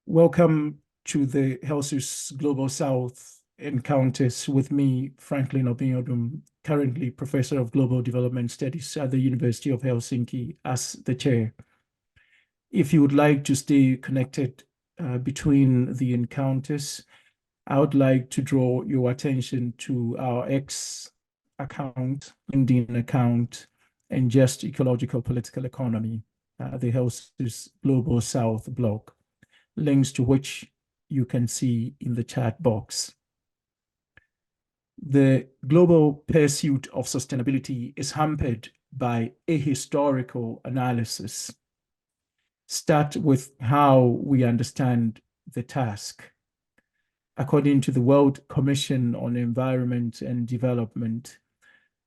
Welcome to the Helsus Global South Encounters with me, Franklin Obiodun, currently Professor of Global Development Studies at the University of Helsinki as the chair. If you would like to stay connected between the encounters, I would like to draw your attention to our X account, LinkedIn account, and Just Ecological Political Economy, the Helsus Global South blog, links to which you can see in the chat box. The global pursuit of sustainability is hampered by ahistorical analysis. Start with how we understand the task. According to the World Commission on Environment and Development,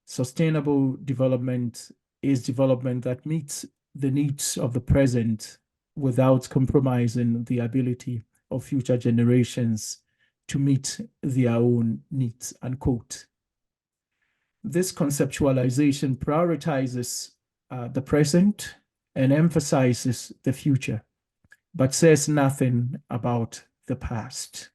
sustainable development is development that meets the needs of the present without compromising the ability of future generations to meet their own needs, unquote. This conceptualization prioritizes the present and emphasizes the future, but says nothing about the past.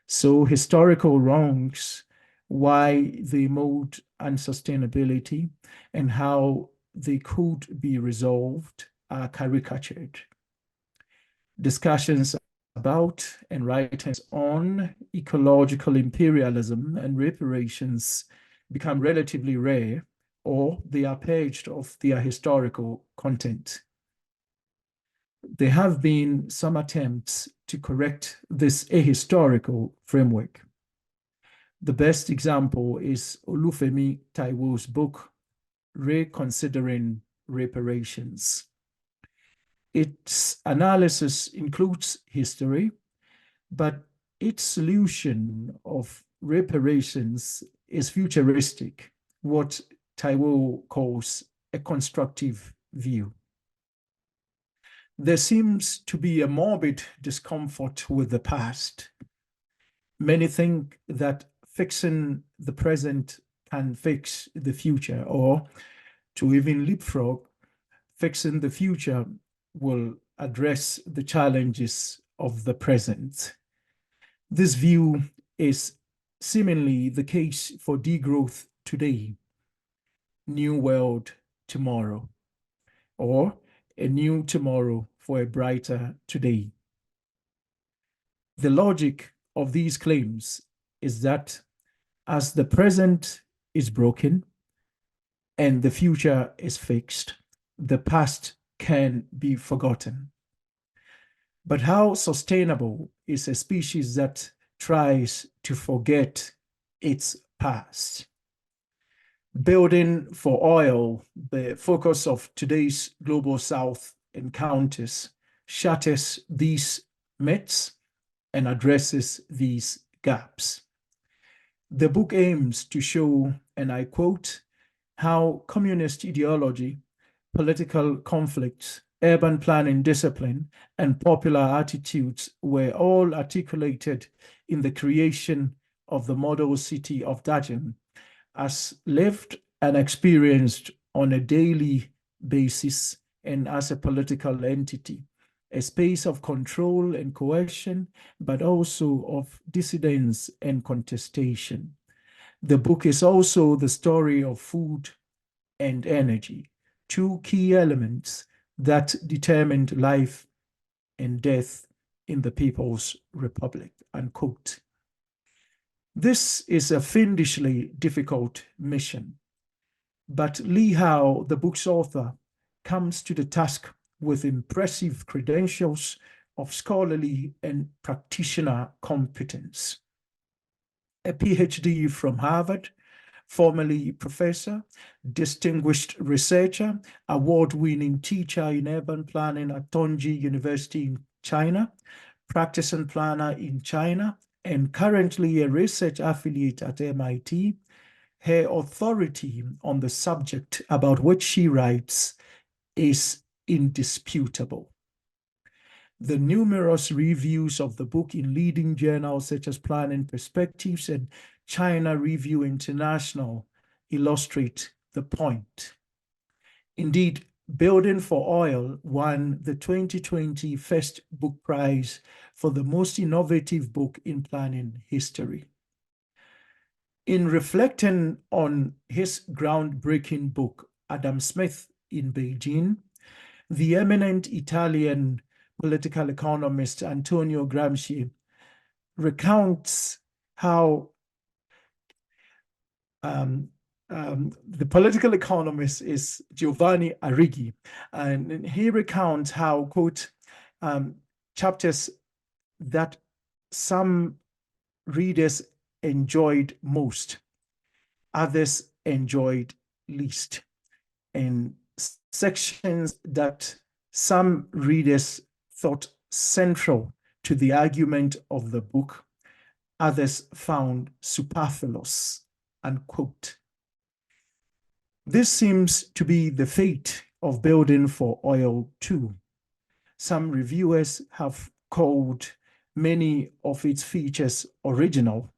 So historical wrongs, why they mode unsustainability, and how they could be resolved are caricatured. Discussions about and writings on ecological imperialism and reparations become relatively rare, or they are purged of their historical content. There have been some attempts to correct this ahistorical framework. The best example is Olufemi Taiwo's book, Reconsidering Reparations. Its analysis includes history, but its solution of reparations is futuristic, what Taiwo calls a constructive view. There seems to be a morbid discomfort with the past. Many think that fixing the present can fix the future, or to even leapfrog, fixing the future will address the challenges of the present. This view is seemingly the case for degrowth today, new world tomorrow, or a new tomorrow for a brighter today. The logic of these claims is that as the present is broken and the future is fixed, the past can be forgotten. But how sustainable is a species that tries to forget its past? Building for oil, the focus of today's Global South encounters, shatters these myths and addresses these gaps. The book aims to show, and I quote, how communist ideology, political conflicts, urban planning discipline, and popular attitudes were all articulated in the creation of the model city of Daqing, as lived and experienced on a daily basis and as a political entity, a space of control and coercion, but also of dissidence and contestation. The book is also the story of food and energy, two key elements that determined life and death in the People's Republic, unquote. This is a fiendishly difficult mission, but Li Hao, the book's author, comes to the task with impressive credentials of scholarly and practitioner competence. A PhD from Harvard, formerly professor, distinguished researcher, award-winning teacher in urban planning at Tongji University in China, practicing planner in China, and currently a research affiliate at MIT. Her authority on the subject about which she writes is indisputable. The numerous reviews of the book in leading journals such as Planning Perspectives and China Review International illustrate the point. Indeed, Building for Oil won the 2020 First Book Prize for the most innovative book in planning history. In reflecting on his groundbreaking book, Adam Smith in Beijing, the eminent Italian political economist Antonio Gramsci recounts how the political economist is Giovanni Arrighi, and he recounts how, quote, chapters that some readers enjoyed most, others enjoyed least, and sections that some readers thought central to the argument of the book, others found superfluous, unquote. This seems to be the fate of Building for Oil too. Some reviewers have called many of its features original,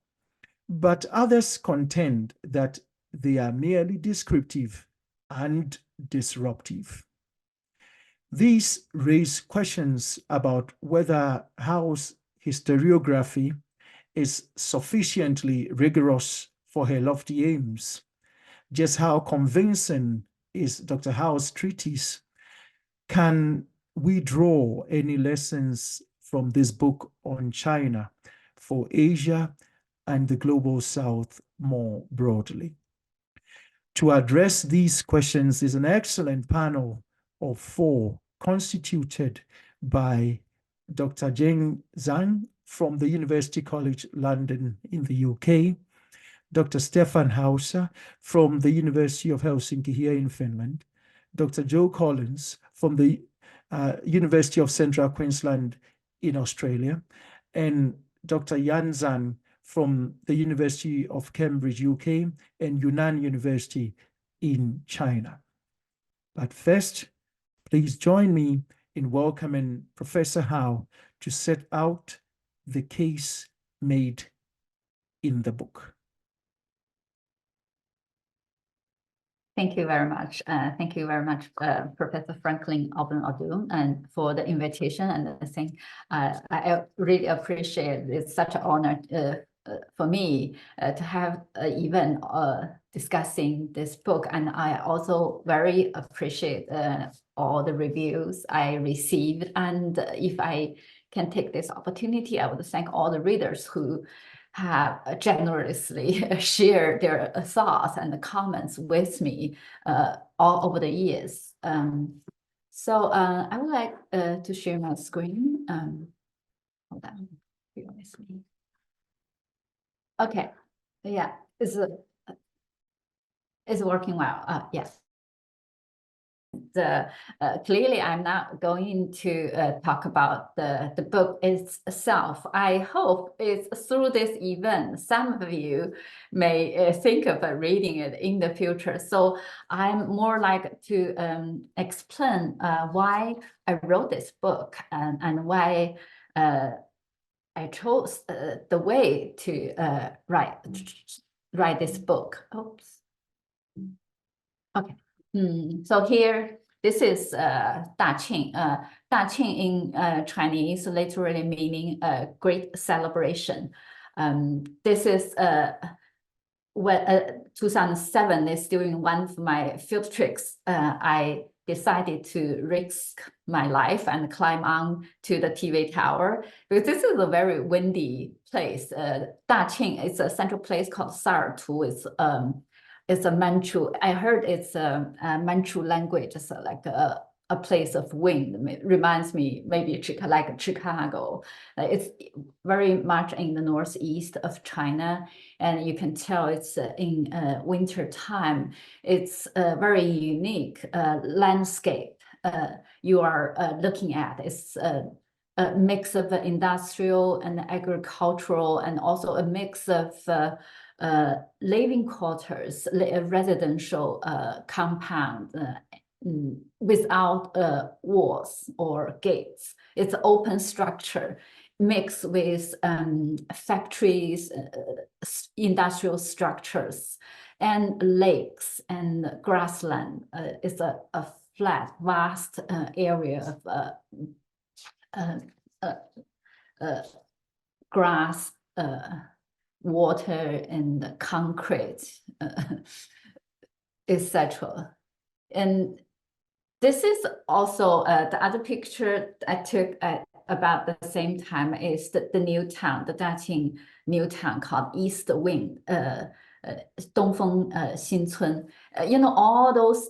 but others contend that they are merely descriptive and disruptive. These raise questions about whether Howe's historiography is sufficiently rigorous for her lofty aims. Just how convincing is Dr. Howe's treatise? Can we draw any lessons from this book on China for Asia and the global South more broadly? To address these questions is an excellent panel of 4 constituted by Dr. Jing Zhang from the University College London in the UK, Dr. Stefan Hauser from the University of Helsinki here in Finland, Dr. Joe Collins from the University of Central Queensland in Australia, and Dr. Yan Zhang from the University of Cambridge, UK, and Yunnan University in China. But first, please join me in welcoming Professor Howe to set out the case made in the book. Thank you very much. Thank you very much, Professor Franklin Alban-Odum, and for the invitation. And I think I really appreciate it. It's such an honor for me to have an event discussing this book. And I also very appreciate all the reviews I received. And if I can take this opportunity, I would thank all the readers who have generously shared their thoughts and comments with me all over the years. So I would like to share my screen. Hold on, bear with me. Okay, yeah, it's working well. Yes. Clearly, I'm not going to talk about the book itself. I hope it's through this event, some of you may think of reading it in the future. So I'm more like to explain why I wrote this book and why I chose the way to write this book. Oops. Okay. So here, this is Daqing. Daqing in Chinese literally meaning great celebration. This is when 2007 is during one of my field trips. I decided to risk my life and climb on to the TV tower because this is a very windy place. Daqing is a central place called Sartu. It's a Manchu. I heard it's a Manchu language. It's like a place of wind. It reminds me maybe like Chicago. It's very much in the northeast of China, and you can tell it's in winter time. It's a very unique landscape you are looking at. It's a mix of industrial and agricultural, and also a mix of living quarters, residential compound without walls or gates. It's open structure mixed with factories, industrial structures, and lakes and grassland. It's a flat, vast area of grass, water, and concrete, etc. And this is also the other picture I took at about the same time is the new town, the Daqing new town called East Wing, 东风新村. All those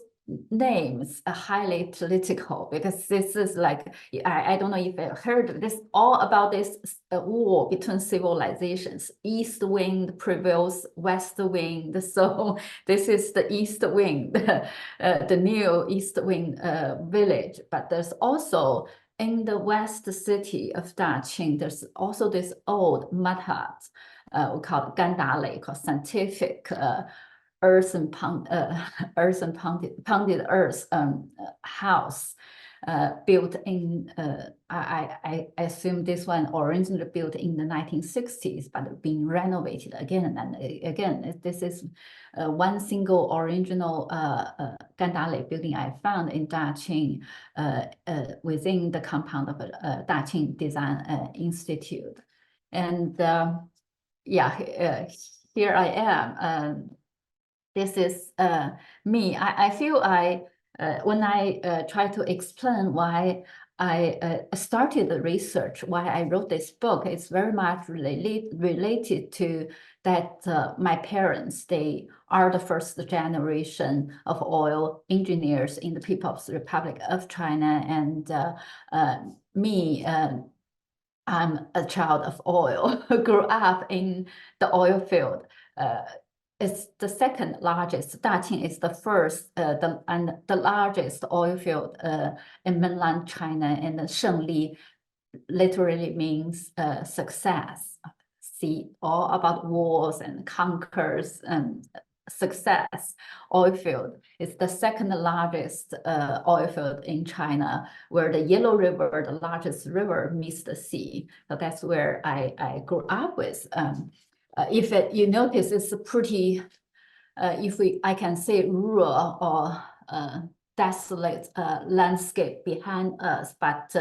names are highly political because this is like, I don't know if you heard this, all about this war between civilizations. East Wing prevails West Wing, so this is the East Wing, the new East Wing village. But there's also in the west city of Daqing, there's also this old mud hut, we call it Gandale, called scientific pounded earth house, built in, I assume this one originally built in the 1960s, but being renovated again and again. This is one single original Gandale building I found in Daqing, within the compound of Daqing Design Institute. And yeah, here I am. This is me. I feel when I try to explain why I started the research, why I wrote this book, it's very much related to that my parents, they are the first generation of oil engineers in the People's Republic of China. And me, I'm a child of oil, grew up in the oil field. It's the second largest. Daqing is the first and the largest oil field in mainland China, and Shengli literally means success. See, all about wars and conquers and success. Oil field is the second largest oil field in China, where the Yellow River, the largest river, meets the sea. So that's where I grew up with. If you notice, it's a pretty, I can say rural or desolate landscape behind us, but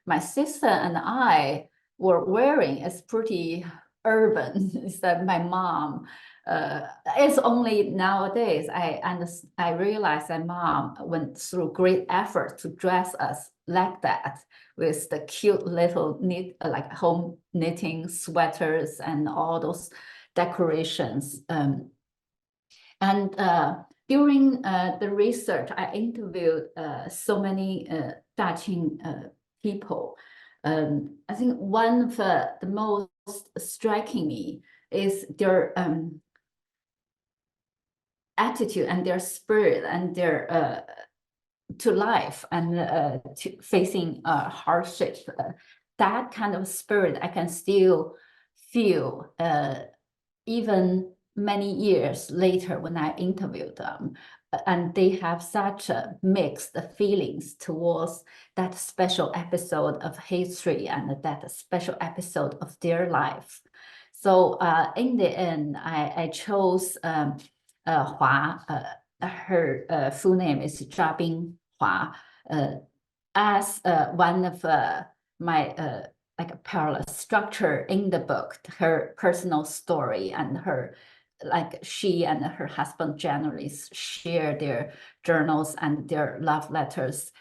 my sister and I were wearing is pretty urban. Is that my mom? It's only nowadays I realize that mom went through great effort to dress us like that, with the cute little like home knitting sweaters and all those decorations. And during the research, I interviewed so many Daqing people. I think one of the most striking me is their attitude and their spirit and their to life and to facing hardship. That kind of spirit I can still feel even many years later when I interviewed them. And they have such mixed feelings towards that special episode of history and that special episode of their life. So in the end, I chose Hua. Her full name is Zhabing Hua, as one of my like a parallel structure in the book, her personal story and her, like she and her husband generally share their journals and their love letters.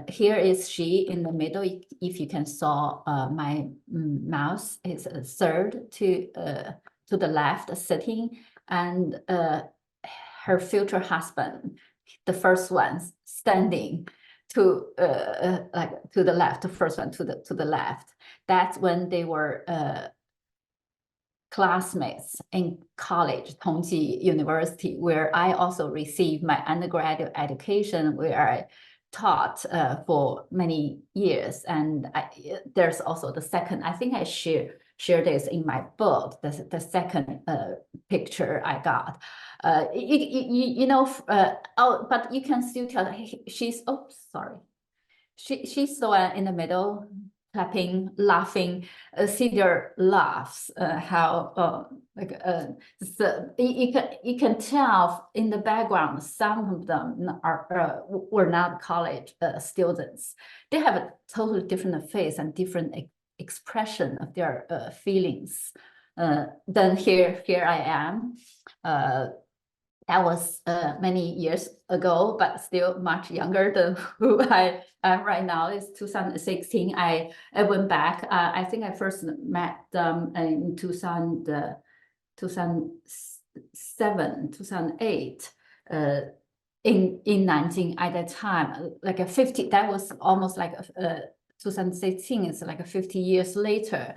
Here is she in the middle. If you can saw my mouse is third to the left sitting, and her future husband, the first one standing to like to the left, the first one to the left. That's when they were classmates in college, Tongji University, where I also received my undergraduate education, where I taught for many years. And there's also the second, I think I share this in my book, the second picture I got. But you can still tell she's, oh, sorry. She's the one in the middle, clapping, laughing, see their laughs, how you can tell in the background some of them were not college students. They have a totally different face and different expression of their feelings. Then here I am. That was many years ago, but still much younger than who I am right now. It's 2016. I went back. I think I first met them in 2007, 2008. In Nanjing at that time, like a 50. That was almost like 2016. It's like a 50 years later.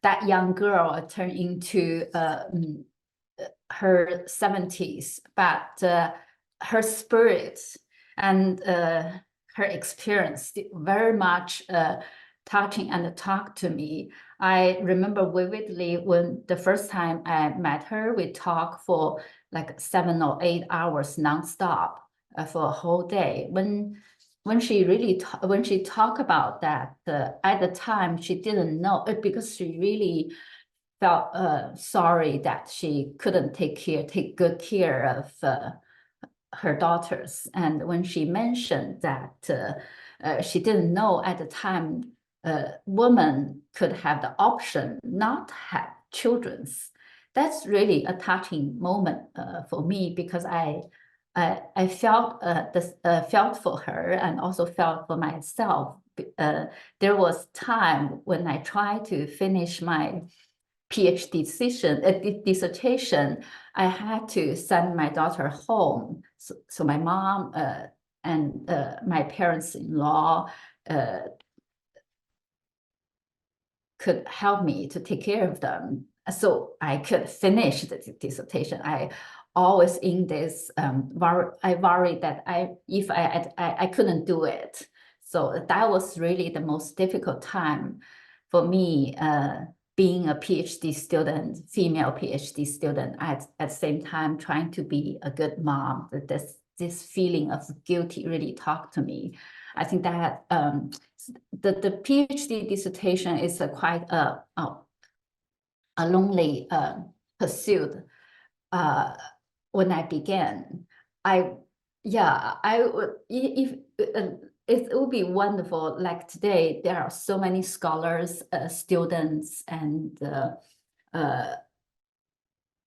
That young girl turned into her 70s, but her spirit and her experience very much touching and talked to me. I remember vividly when the first time I met her, we talked for like 7 or 8 hours nonstop for a whole day. When she talked about that, at the time she didn't know it because she really felt sorry that she couldn't take good care of her daughters. And when she mentioned that she didn't know at the time women could have the option not to have children, that's really a touching moment for me, because I felt felt for her and also felt for myself. There was time when I tried to finish my PhD dissertation, I had to send my daughter home. So my mom and my parents-in-law could help me to take care of them, so I could finish the dissertation. I always in this I worried that if I couldn't do it. So that was really the most difficult time for me. Being a PhD student, female PhD student, at the same time trying to be a good mom, this feeling of guilty really talked to me. I think that the PhD dissertation is quite a lonely pursuit. When I began, it would be wonderful. Like today, there are so many scholars, students, and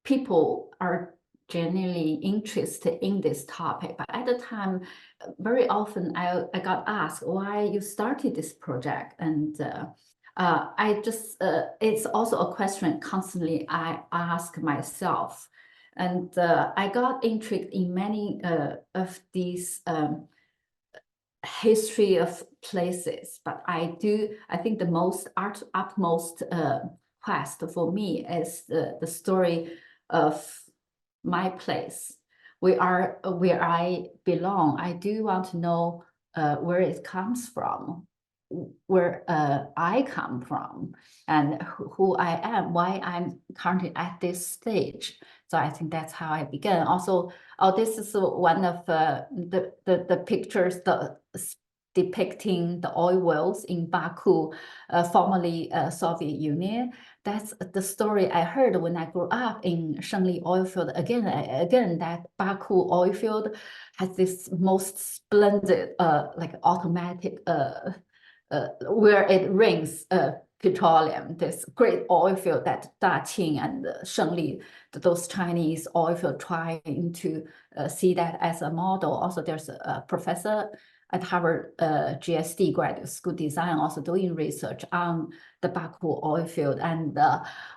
people are genuinely interested in this topic. But at the time, very often I got asked why you started this project, and it's also a question constantly I ask myself. And I got intrigued in many of these history of places, but I think the most utmost quest for me is the story of my place, where I belong. I do want to know where it comes from, where I come from, and who I am, why I'm currently at this stage. So I think that's how I began. Also, this is one of the pictures depicting the oil wells in Baku, formerly Soviet Union. That's the story I heard when I grew up in Shengli oil field. Again, that Baku oil field has this most splendid, like automatic, where it rains petroleum, this great oil field that Daqing and Shengli, those Chinese oil field, trying to see that as a model. Also, there's a professor at Harvard GSD graduate school design, also doing research on the Baku oil field. And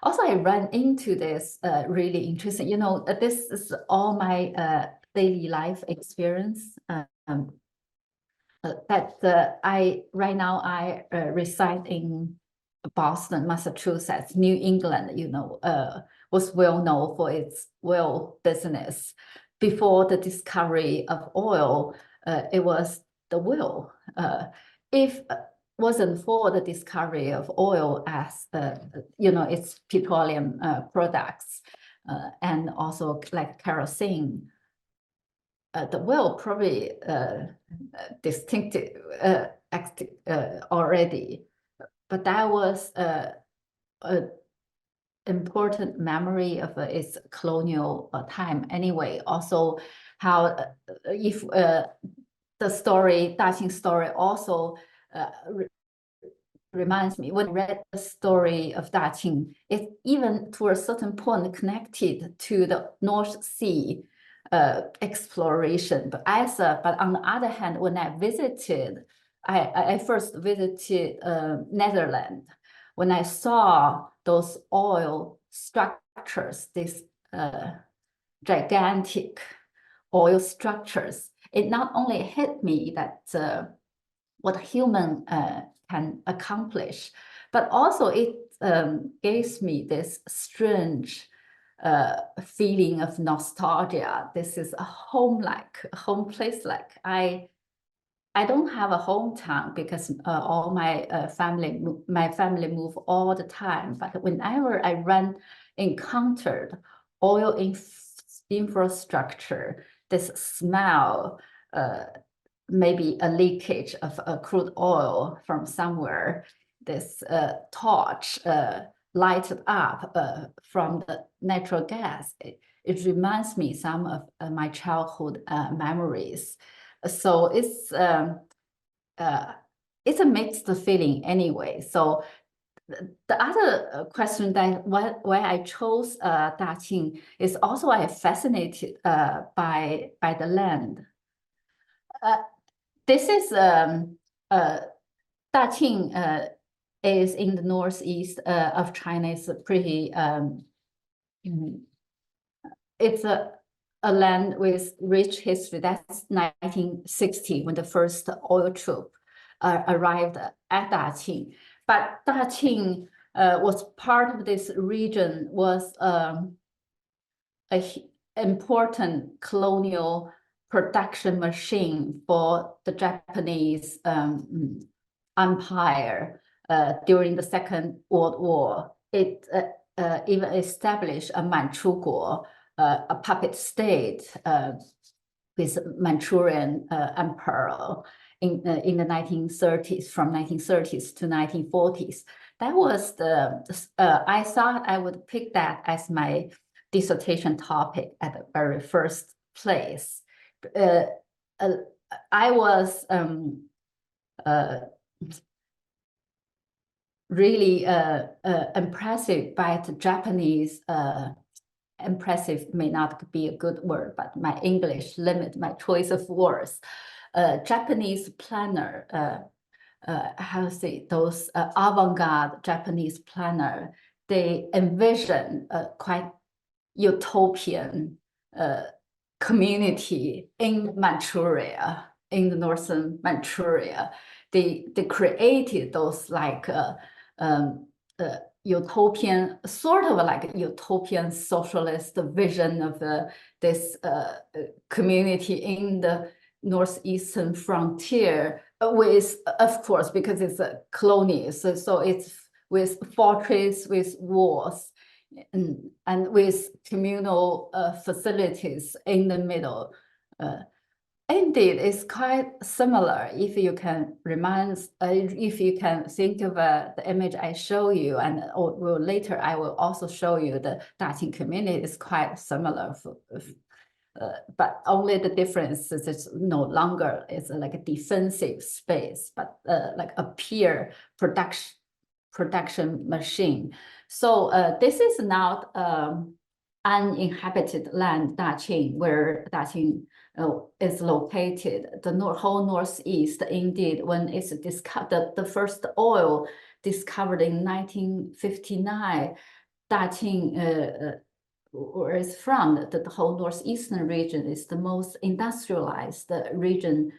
also I ran into this really interesting, this is all my daily life experience. Right now I reside in Boston, Massachusetts. New England, was well known for its oil business. Before the discovery of oil, it was the will. If wasn't for the discovery of oil as its petroleum products, and also like kerosene, the will probably distinctive already. but that was a important memory of its colonial time anyway. Also, how if the story, Daqing story, also reminds me, when I read the story of Daqing, it even to a certain point connected to the North Sea exploration. But on the other hand, when I visited, I first visited Netherlands. When I saw those oil structures, these gigantic oil structures, it not only hit me that what human can accomplish, but also it gives me this strange feeling of nostalgia. This is a home place-like. I don't have a hometown because all my family move all the time. But whenever I encountered oil infrastructure, this smell, maybe a leakage of crude oil from somewhere, this torch lighted up from the natural gas. It reminds me some of my childhood memories. So it's a mixed feeling anyway. So the other question that why I chose Daqing is also I fascinated by the land. This is Daqing is in the northeast of China. It's pretty. It's a land with rich history. That's 1960 when the first oil troop arrived at Daqing. But Daqing was part of this region, was an important colonial production machine for the Japanese empire during the Second World War. It even established a Manchukuo, a puppet state with Manchurian emperor in the 1930s, from 1930s to 1940s. That was I thought I would pick that as my dissertation topic at the very first place. I was really impressive by the Japanese. Impressive may not be a good word, but my English limit my choice of words. Japanese planner, how to say, those avant-garde Japanese planner, they envision a quite utopian community in Manchuria, in the northern Manchuria. They created those like utopian, sort of like a utopian socialist vision of this community in the northeastern frontier, with, of course, because it's a colony, so it's with fortress, with walls, and with communal facilities in the middle. Indeed, it's quite similar. If you can if you can think of the image I show you, and later I will also show you the Daqing community is quite similar. But only the difference is it's no longer it's like a defensive space, but like a peer production machine. So this is not uninhabited land, Daqing, where Daqing is located. The whole northeast, indeed, when it's discovered, the first oil discovered in 1959, Daqing, where it's from, the whole northeastern region is the most industrialized region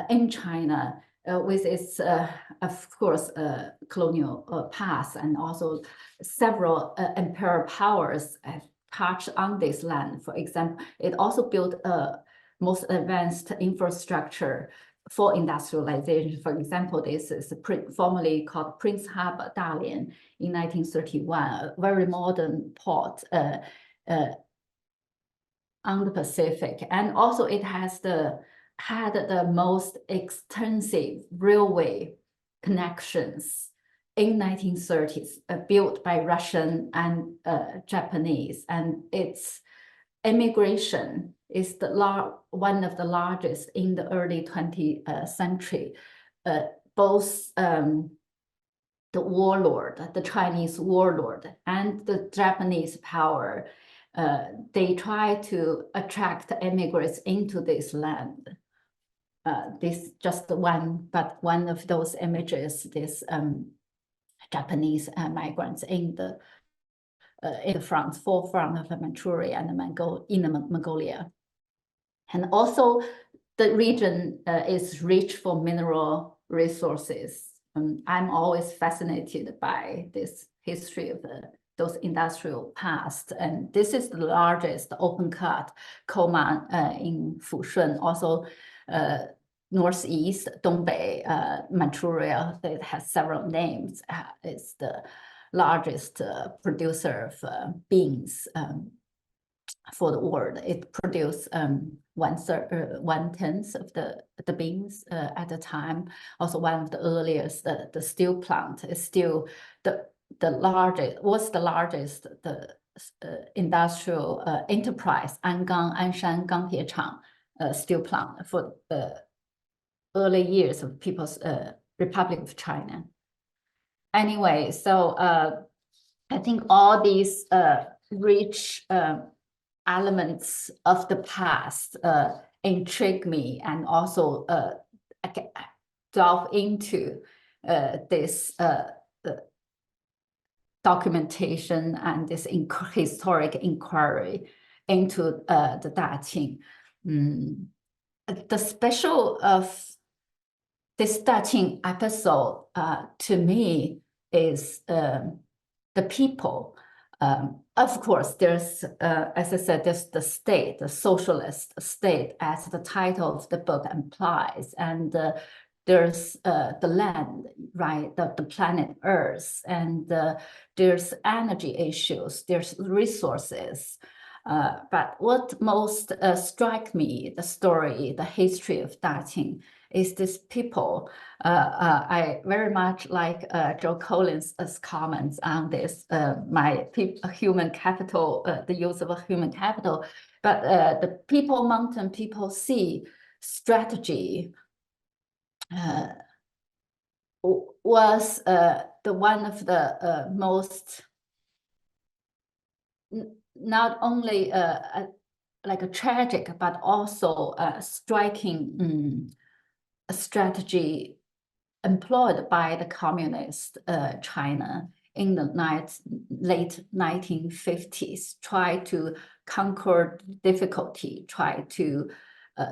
in China, with its, of course, colonial past, and also several imperial powers touched on this land. For example, it also built most advanced infrastructure for industrialization. For example, this is formerly called Prince Harbor, Dalian, in 1931, a very modern port on the Pacific. And also it has had the most extensive railway connections in 1930s, built by Russian and Japanese, and its immigration is one of the largest in the early 20th century. Both the warlord, the Chinese warlord, and the Japanese power, they try to attract immigrants into this land. This just one, but one of those images, this Japanese migrants in the forefront of Manchuria and Mongolia. And also the region is rich for mineral resources. I'm always fascinated by this history of those industrial past. And this is the largest open cut coal mine in Fushun, also northeast, Dongbei, Manchuria, that has several names. It's the largest producer of beans for the world. It produced 1/10 of the beans at the time. Also, one of the earliest, the steel plant is still the largest. Was the largest industrial enterprise, Anshan Gangtiechang steel plant for the early years of People's Republic of China. Anyway, so I think all these rich elements of the past intrigue me, and also delve into this documentation and this historic inquiry into the Daqing. The special of this Daqing episode to me is the people. Of course, there's, as I said, there's the state, the socialist state, as the title of the book implies, and there's the land, right, the planet Earth, and there's energy issues, there's resources. But what most strike me, the story, the history of Daqing, is this people. I very much like Joe Collins' comments on this, human capital, the use of a human capital, but the people mountain, people sea strategy was the one of the most, not only like a tragic, but also a striking strategy employed by the communist China in the late 1950s, try to conquer difficulty, try to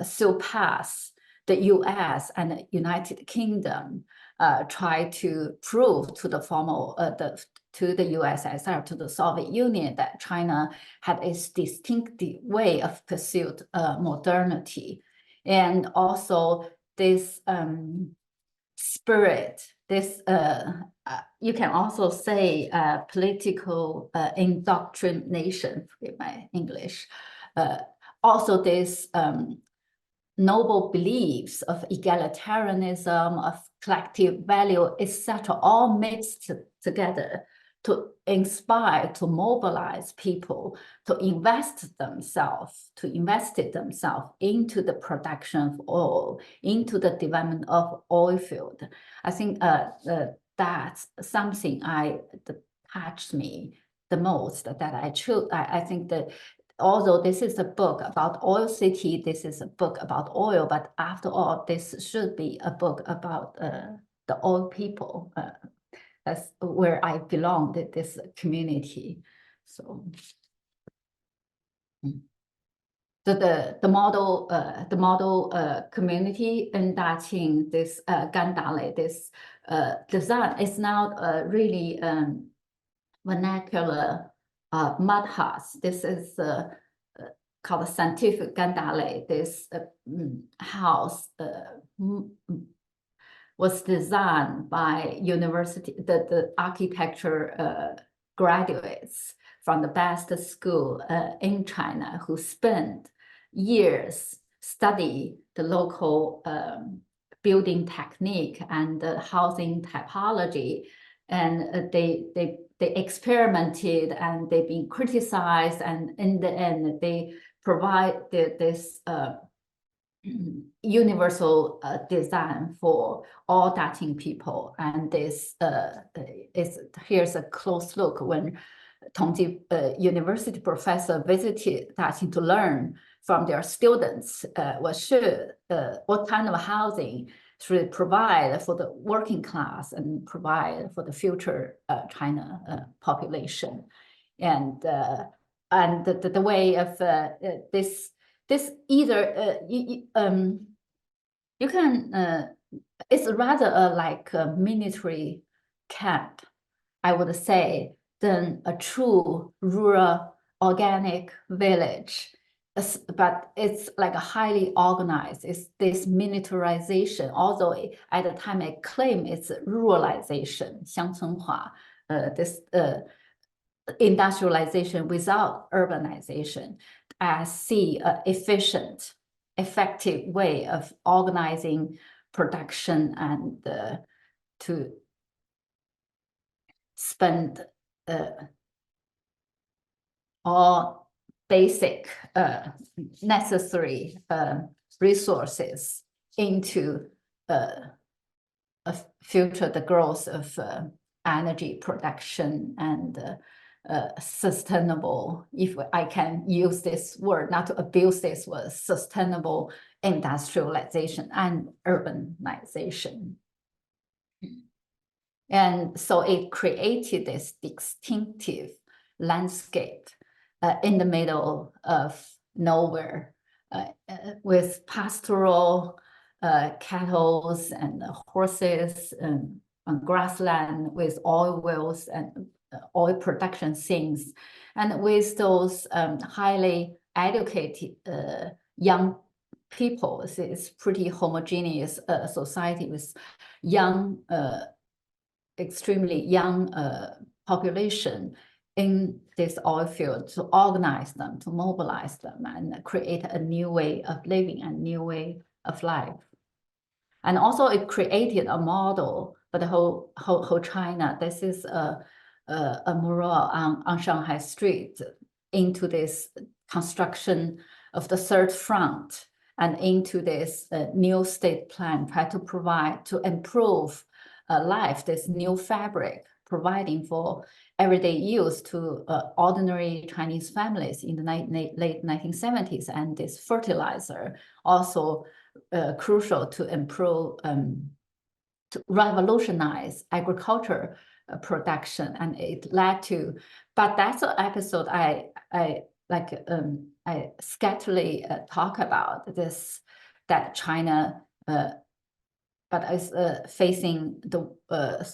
surpass the US and the United Kingdom, try to prove to the to the USSR, to the Soviet Union, that China had a distinctive way of pursuit modernity. And also this spirit, this, you can also say political indoctrination, in my English. Also this noble beliefs of egalitarianism, of collective value, etc., all mixed together to inspire, to mobilize people, to invest themselves into the production of oil, into the development of oil field. I think that's something that touched me the most, that I chose. I think that although this is a book about oil city, this is a book about oil, but after all, this should be a book about the oil people. That's where I belong, this community. So, the model community in Daqing, this Gandale, this design is now really vernacular mud huts. This is called a scientific Gandale. This house was designed by university, the architecture graduates from the best school in China, who spent years study the local building technique and the housing typology, and they experimented, and they've been criticized, and in the end they provide this universal design for all Daqing people. And this here's a close look when Tongji University professor visited Daqing to learn from their students what kind of housing should provide for the working class and provide for the future China population. And the way of this either you can it's rather like a military camp, I would say, than a true rural organic village. But it's like a highly organized. It's this militarization, although at the time I claim it's ruralization, 乡村化, this industrialization without urbanization. I see an efficient, effective way of organizing production and to spend all basic necessary resources into future the growth of energy production and sustainable, if I can use this word, not to abuse this word, sustainable industrialization and urbanization. And so it created this distinctive landscape in the middle of nowhere, with pastoral cattle and horses and grassland, with oil wells and oil production things, and with those highly educated young people. It's pretty homogeneous society with young, extremely young population in this oil field, to organize them, to mobilize them, and create a new way of living and new way of life. And also it created a model for the whole China. This is a mural on Shanghai Street into this construction of the third front and into this new state plan, try to provide, to improve life, this new fabric, providing for everyday use to ordinary Chinese families in the late 1970s. And this fertilizer also crucial to improve, to revolutionize agriculture production, and it led to. But that's an episode I scatterly talk about this, that China, but is facing the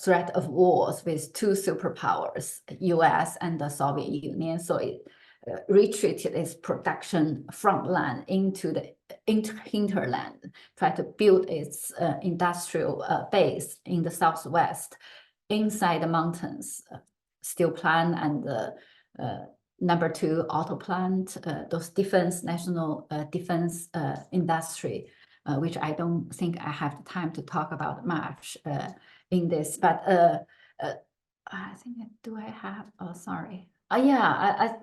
threat of wars with two superpowers, US and the Soviet Union. So it retreated its production frontland into the hinterland, tried to build its industrial base in the southwest, inside the mountains, steel plant and the number 2 auto plant, those defense, national defense industry, which I don't think I have the time to talk about much in this, but I think, do I have, oh, sorry. Yeah,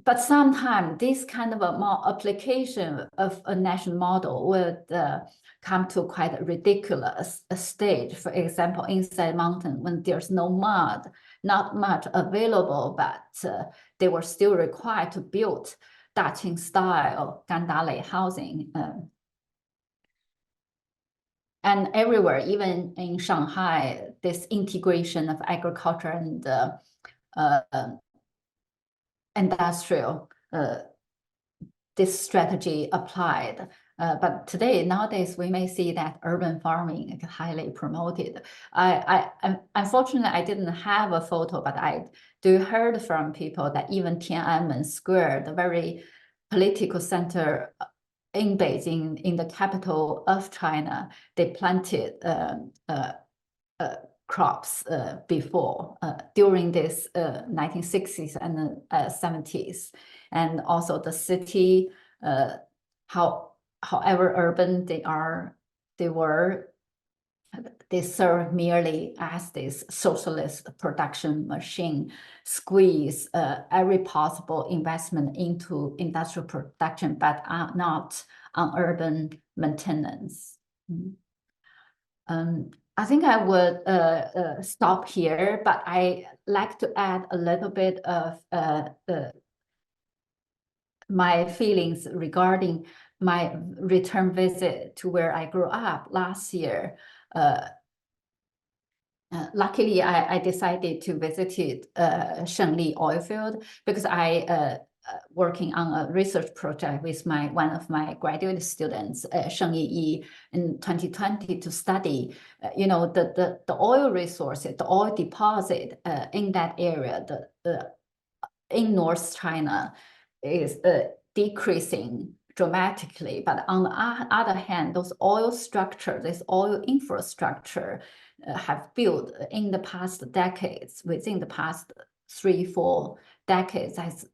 but sometimes this kind of a more application of a national model would come to quite a ridiculous stage. For example, inside mountain, when there's no mud, not much available, but they were still required to build Daqing style Gandale housing. And everywhere, even in Shanghai, this integration of agriculture and industrial, this strategy applied. But today, nowadays, we may see that urban farming is highly promoted. Unfortunately, I didn't have a photo, but I do heard from people that even Tiananmen Square, the very political center in Beijing, in the capital of China, they planted crops before, during this 1960s and 70s. And also the city, however urban they were, they serve merely as this socialist production machine, squeeze every possible investment into industrial production, but not on urban maintenance. I think I would stop here, but I like to add a little bit of my feelings regarding my return visit to where I grew up last year. Luckily, I decided to visit Shengli oil field because I working on a research project with one of my graduate students, Sheng Yi, in 2020 to study, the oil resources, the oil deposit in that area, in North China is decreasing dramatically. But on the other hand, those oil structure, this oil infrastructure have built in the past decades, within the past 3-4 decades, has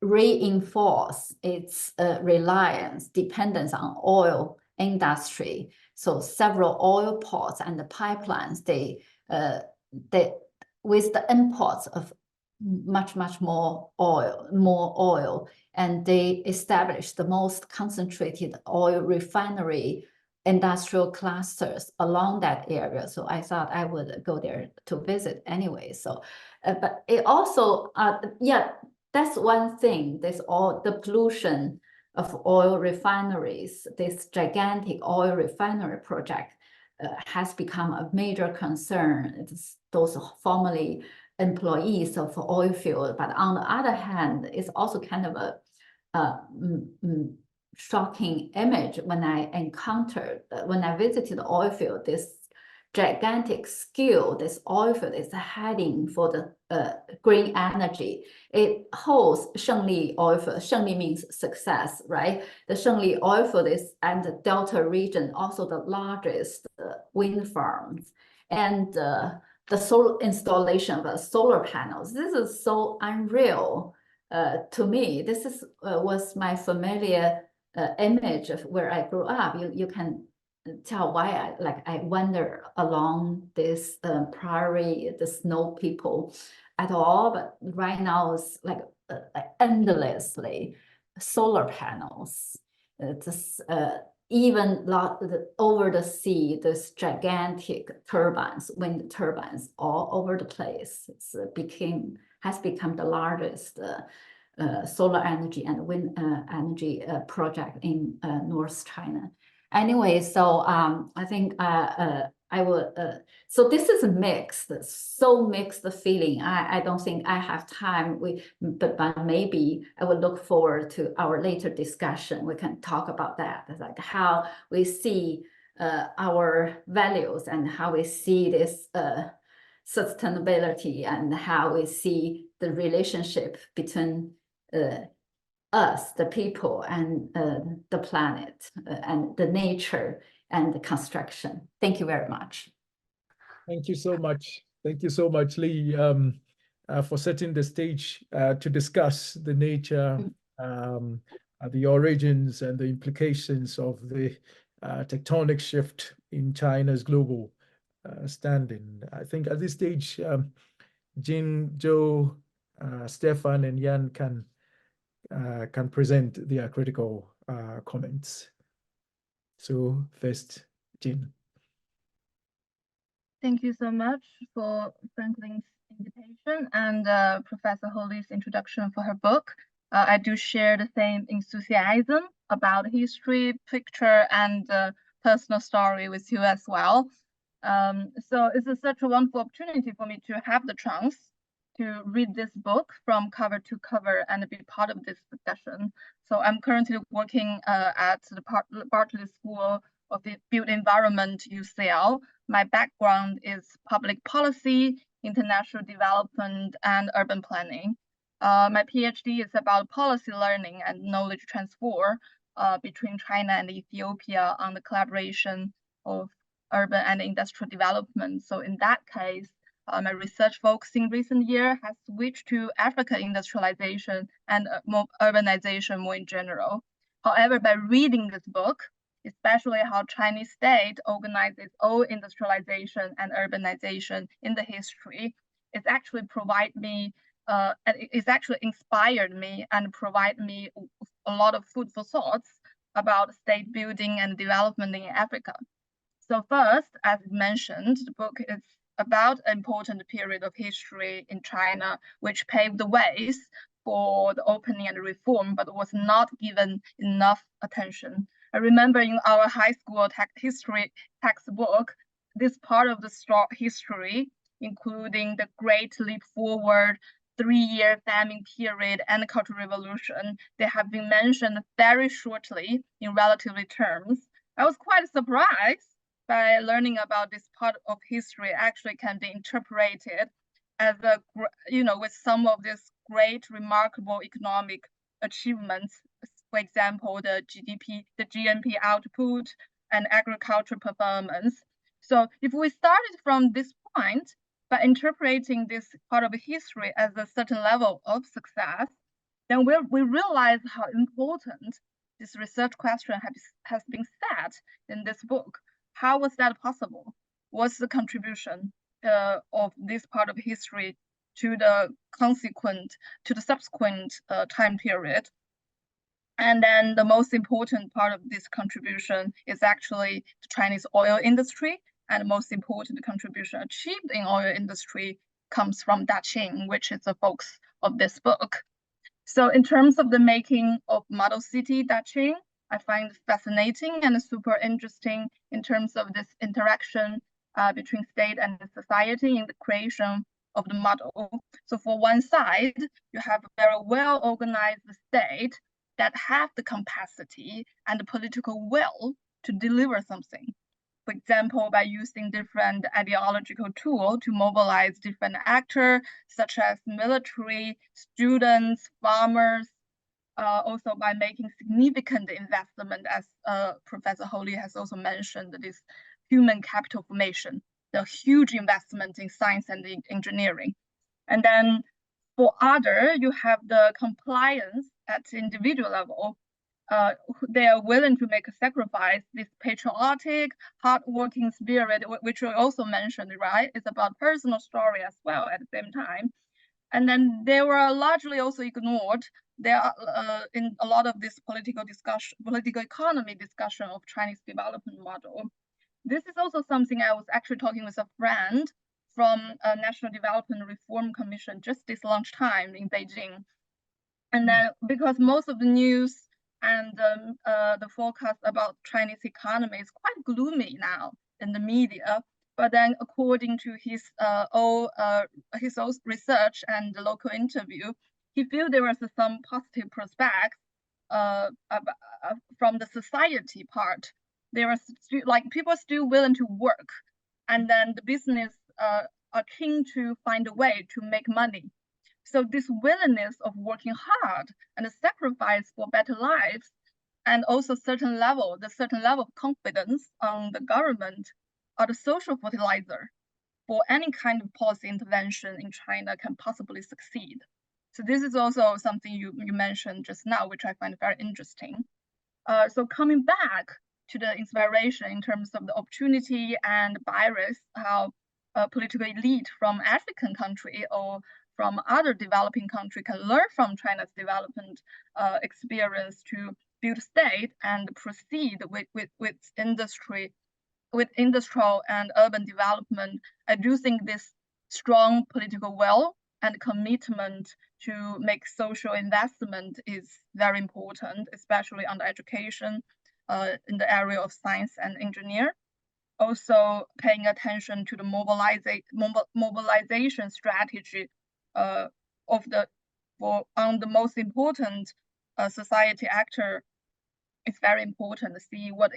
reinforced its reliance, dependence on oil industry. So several oil ports and the pipelines, they with the imports of much more oil, and they established the most concentrated oil refinery industrial clusters along that area. So I thought I would go there to visit anyway. So, but it also, that's one thing. There's all the pollution of oil refineries. This gigantic oil refinery project has become a major concern. It's those formerly employees of oil field, but on the other hand, it's also kind of a shocking image when I visited the oil field, this gigantic scale, this oil field is heading for the green energy. It holds Shengli oil field. Shengli means success, right? The Shengli oil field is, and the Delta region, also the largest wind farms. And the solar installation of solar panels. This is so unreal to me. This was my familiar image of where I grew up. You can tell why I wander along this prairie, the snow people at all. But right now it's like endlessly solar panels. Even over the sea, this gigantic turbines, wind turbines, all over the place. Has become the largest solar energy and wind energy project in North China. Anyway, so I think I would. So this is mixed, so mixed feeling. I don't think I have time. But maybe I would look forward to our later discussion. We can talk about that, like how we see our values and how we see this sustainability and how we see the relationship between us, the people, and the planet, and the nature, and the construction. Thank you very much. Thank you so much. Thank you so much, Lee, for setting the stage to discuss the nature, the origins, and the implications of the tectonic shift in China's global standing. I think at this stage, Jin, Joe, Stefan, and Yan can present their critical comments. So first, Jin. Thank you so much for Franklin's invitation and Professor Holly's introduction for her book. I do share the same enthusiasm about history, picture, and personal story with you as well. So it's such a wonderful opportunity for me to have the chance to read this book from cover to cover and be part of this discussion. So I'm currently working at the Bartlett School of the Built Environment, UCL. My background is public policy, international development, and urban planning. My PhD is about policy learning and knowledge transfer between China and Ethiopia on the collaboration of urban and industrial development. So in that case, my research focus in recent years has switched to Africa industrialization and more urbanization more in general. However, by reading this book, especially how Chinese state organized its own industrialization and urbanization in the history. It's actually it's actually inspired me and provide me a lot of food for thoughts about state building and development in Africa. So first, as mentioned, the book is about an important period of history in China, which paved the ways for the opening and reform, but was not given enough attention. I remember in our high school history textbook, this part of the history, including the Great Leap Forward, 3-year famine period, and the Cultural Revolution, they have been mentioned very shortly in relatively terms. I was quite surprised by learning about this part of history actually can be interpreted as with some of these great, remarkable economic achievements. For example, the GNP output and agricultural performance. So if we started from this point, by interpreting this part of history as a certain level of success, then we realize how important this research question has been set in this book. How was that possible? What's the contribution of this part of history to the subsequent time period? And then the most important part of this contribution is actually the Chinese oil industry, and the most important contribution achieved in oil industry comes from Daqing, which is the focus of this book. So in terms of the making of model city Daqing, I find it fascinating and super interesting in terms of this interaction between state and society in the creation of the model. So for one side, you have a very well-organized state that have the capacity and the political will to deliver something. For example, by using different ideological tools to mobilize different actors, such as military, students, farmers, also by making significant investment, as Professor Holly has also mentioned, this human capital formation, the huge investment in science and engineering. And then for other, you have the compliance at individual level. They are willing to make a sacrifice. This patriotic, hardworking spirit, which we also mentioned, right? It's about personal story as well at the same time. And then they were largely also ignored. There are in a lot of this political economy discussion of Chinese development model. This is also something I was actually talking with a friend from a National Development Reform Commission just this lunchtime in Beijing. And then because most of the news and the forecast about Chinese economy is quite gloomy now in the media, but then according to his own research and the local interview, he feels there was some positive prospects from the society part. There was people still willing to work, and then the business are keen to find a way to make money. So this willingness of working hard and the sacrifice for better lives, and also the certain level of confidence on the government, are the social fertilizer for any kind of policy intervention in China can possibly succeed. So this is also something you mentioned just now, which I find very interesting. So coming back to the inspiration in terms of the opportunity and bias, how political elite from African country or from other developing country can learn from China's development experience to build state and proceed with industrial and urban development. I do think this strong political will and commitment to make social investment is very important, especially on the education in the area of science and engineering. Also paying attention to the mobilization strategy on the most important society actor is very important to see what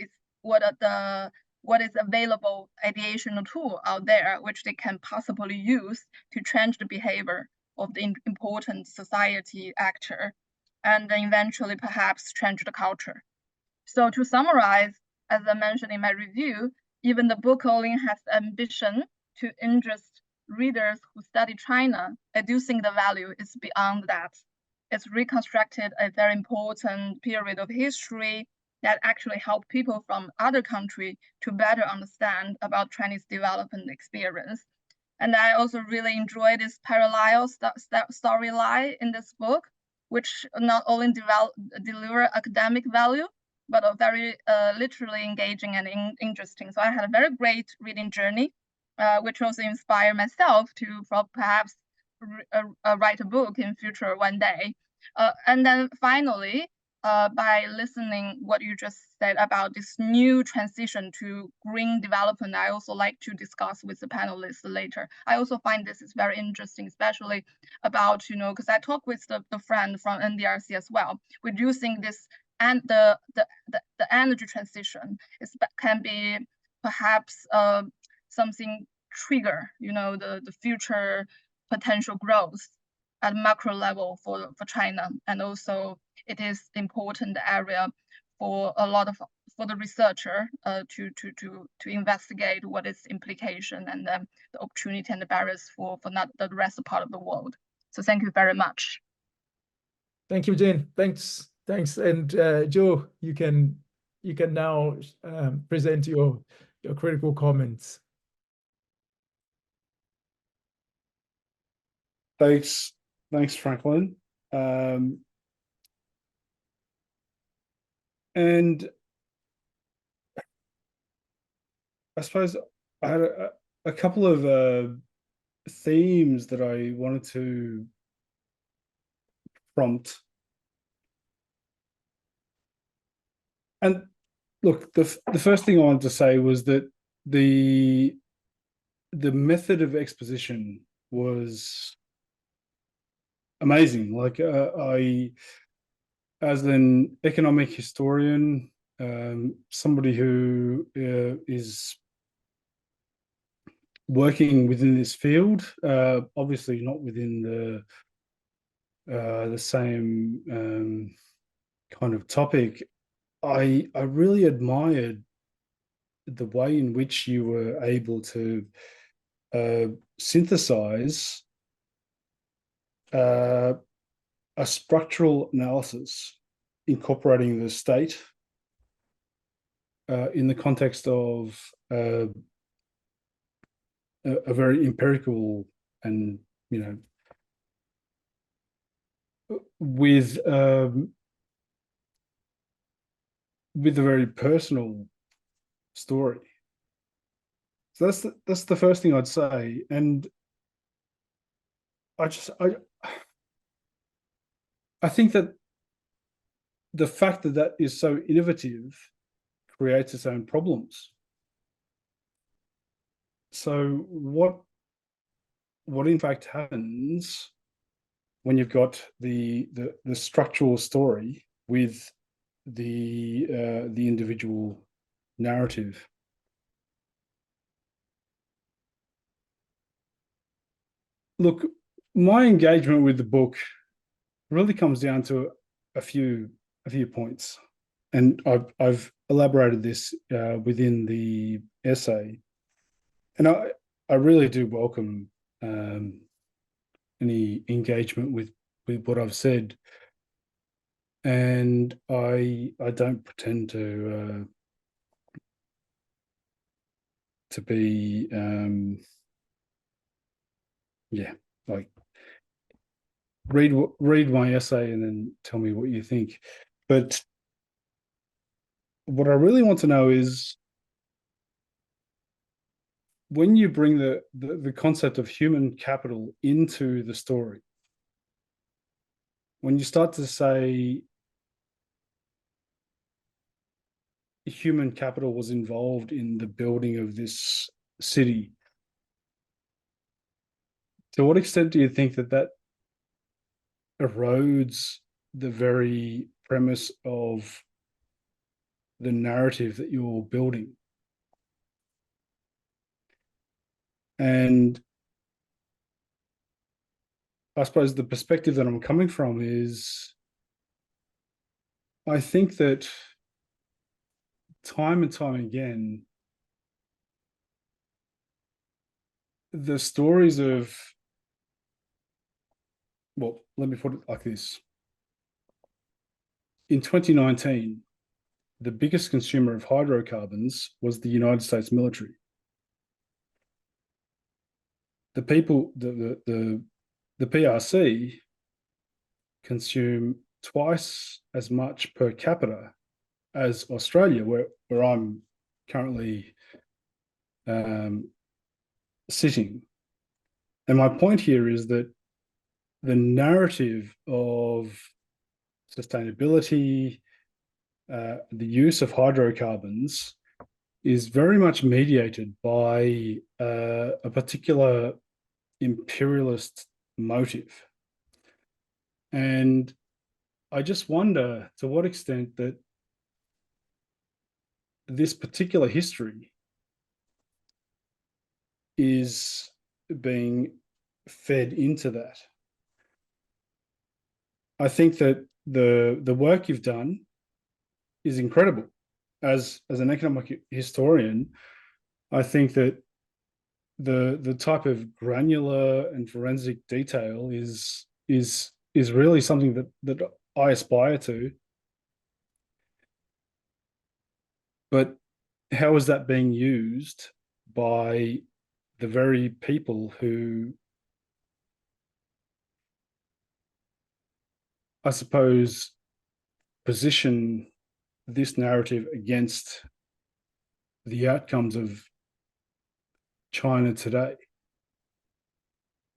is available ideational tool out there which they can possibly use to change the behavior of the important society actor, and then eventually perhaps change the culture. So to summarize, as I mentioned in my review, even the book only has the ambition to interest readers who study China. I do think the value is beyond that. It's reconstructed a very important period of history that actually help people from other countries to better understand about Chinese development experience. And I also really enjoy this parallel storyline in this book, which not only deliver academic value, but are very literally engaging and interesting. So I had a very great reading journey, which also inspired myself to perhaps write a book in future one day. And then finally, by listening what you just said about this new transition to green development, I also like to discuss with the panelists later. I also find this is very interesting, especially about, because I talk with the friend from NDRC as well, reducing this and the energy transition can be perhaps something trigger, the future potential growth at macro level for China. And also it is important area for the researcher to investigate what is implication and the opportunity and the barriers for not the rest of part of the world. So thank you very much. Thank you, Jane. Thanks. And Joe, you can now present your critical comments. Thanks, Franklin. And I suppose I had a couple of themes that I wanted to prompt. And look, the first thing I wanted to say was that the method of exposition was amazing. Like I, as an economic historian, somebody who is working within this field, obviously not within the same kind of topic, I really admired the way in which you were able to synthesize a structural analysis incorporating the state in the context of a very empirical and, with a very personal story. So that's the first thing I'd say. And I think that the fact that that is so innovative creates its own problems. So what in fact happens when you've got the structural story with the individual narrative? Look, my engagement with the book really comes down to a few points, and I've elaborated this within the essay, and I really do welcome any engagement with what I've said, and I don't pretend to be like read my essay and then tell me what you think. But what I really want to know is, when you bring the concept of human capital into the story, when you start to say human capital was involved in the building of this city, to what extent do you think that erodes the very premise of the narrative that you're building? And I suppose the perspective that I'm coming from is, I think that time and time again, the stories of, let me put it like this. In 2019, the biggest consumer of hydrocarbons was the United States military. The people, the PRC consume twice as much per capita as Australia, where I'm currently sitting. And my point here is that the narrative of sustainability, the use of hydrocarbons is very much mediated by a particular imperialist motive. And I just wonder to what extent that this particular history is being fed into that. I think that the work you've done is incredible. As an economic historian, I think that the type of granular and forensic detail is really something that I aspire to. But how is that being used by the very people who, I suppose, position this narrative against the outcomes of China today?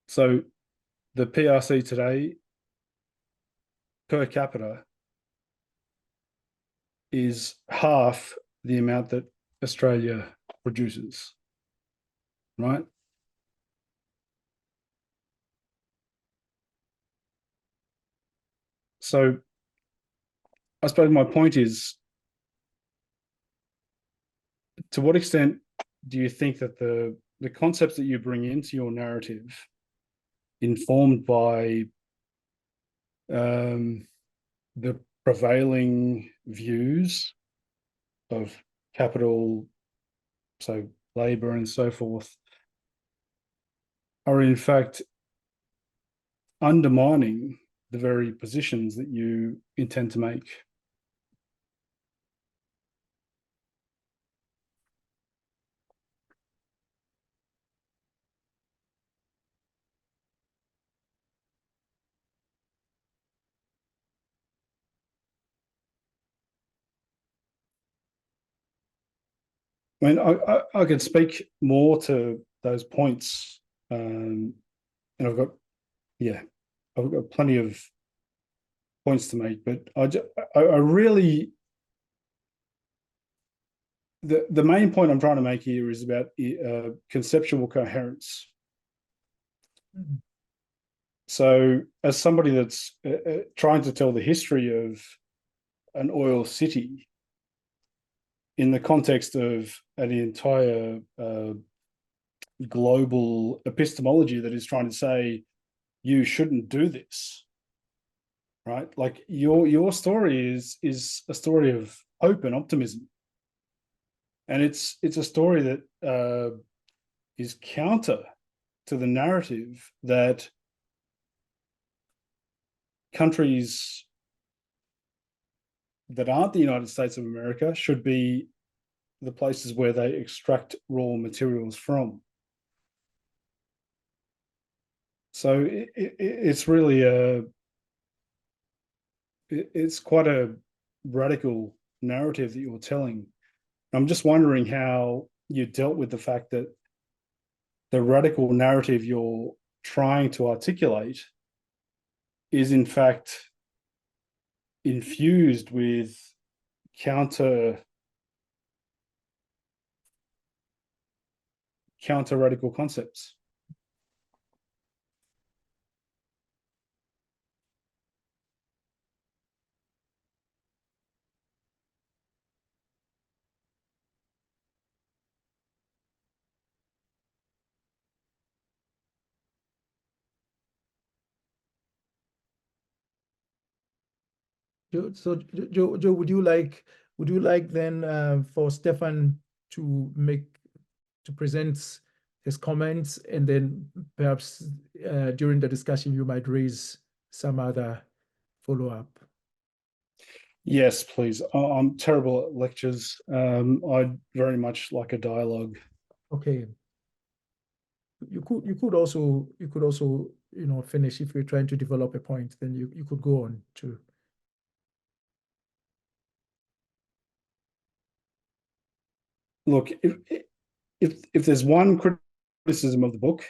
So the PRC today, per capita, is half the amount that Australia produces, right? So I suppose my point is, to what extent do you think that the concepts that you bring into your narrative, informed by the prevailing views of capital, so labor and so forth, are in fact undermining the very positions that you intend to make? I mean, I could speak more to those points, and I've got plenty of points to make, but I really, the main point I'm trying to make here is about conceptual coherence. Mm-hmm. So, as somebody that's trying to tell the history of an oil city in the context of an entire global epistemology that is trying to say you shouldn't do this, right? Like your story is a story of hope and optimism, and it's a story that is counter to the narrative that countries that aren't the United States of America should be the places where they extract raw materials from. So it's really it's quite a radical narrative that you're telling. I'm just wondering how you dealt with the fact that the radical narrative you're trying to articulate is in fact infused with counter radical concepts. So, Joe, would you like then for Stefan to present his comments, and then perhaps during the discussion you might raise some other follow-up? Yes, please. I'm terrible at lectures. I'd very much like a dialogue. Okay. You could also finish if you're trying to develop a point, then you could go on to. Look, if there's one criticism of the book,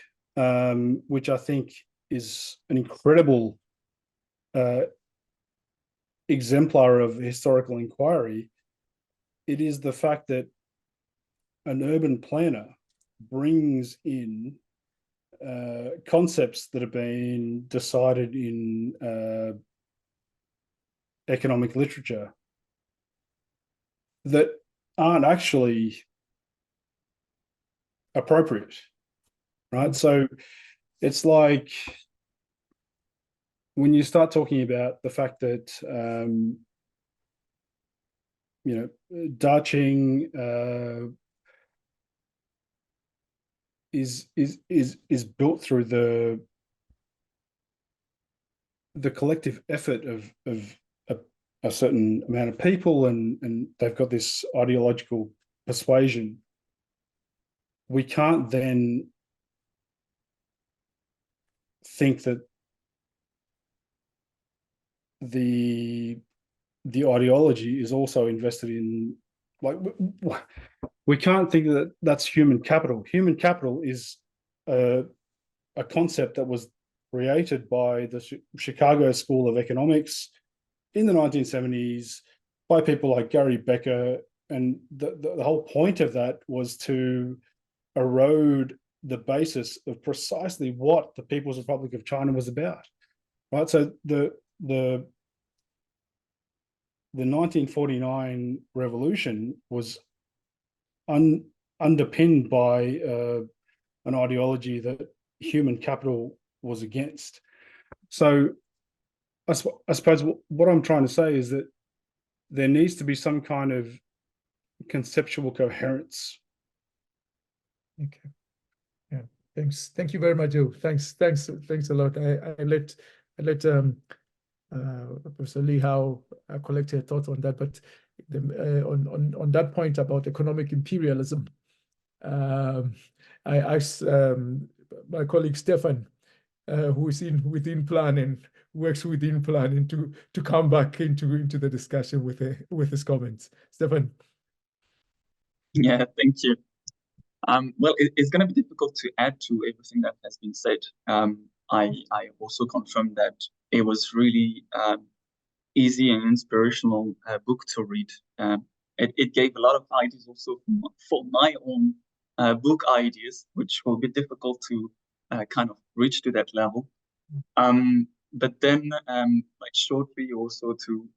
which I think is an incredible exemplar of historical inquiry, it is the fact that an urban planner brings in concepts that have been decided in economic literature that aren't actually appropriate, right? So it's like when you start talking about the fact that Daqing is built through the collective effort of a certain amount of people, and they've got this ideological persuasion. We can't then think that the ideology is also invested in, like, we can't think that that's human capital. Human capital is a concept that was created by the Chicago School of Economics in the 1970s by people like Gary Becker, and the whole point of that was to erode the basis of precisely what the People's Republic of China was about, right? So the 1949 revolution was underpinned by an ideology that human capital was against. So I suppose what I'm trying to say is that there needs to be some kind of conceptual coherence. Okay. Yeah. Thanks. Thank you very much, Joe. Thanks a lot. I let Professor Lee Howe collect her thoughts on that, but on that point about economic imperialism, I asked my colleague Stefan, who is within planning, works within planning, to come back into the discussion with his comments. Stefan. Yeah, thank you. Well, it's going to be difficult to add to everything that has been said. I also confirm that it was really easy and inspirational book to read. It gave a lot of ideas also for my own book ideas, which will be difficult to kind of reach to that level. But then, like shortly also to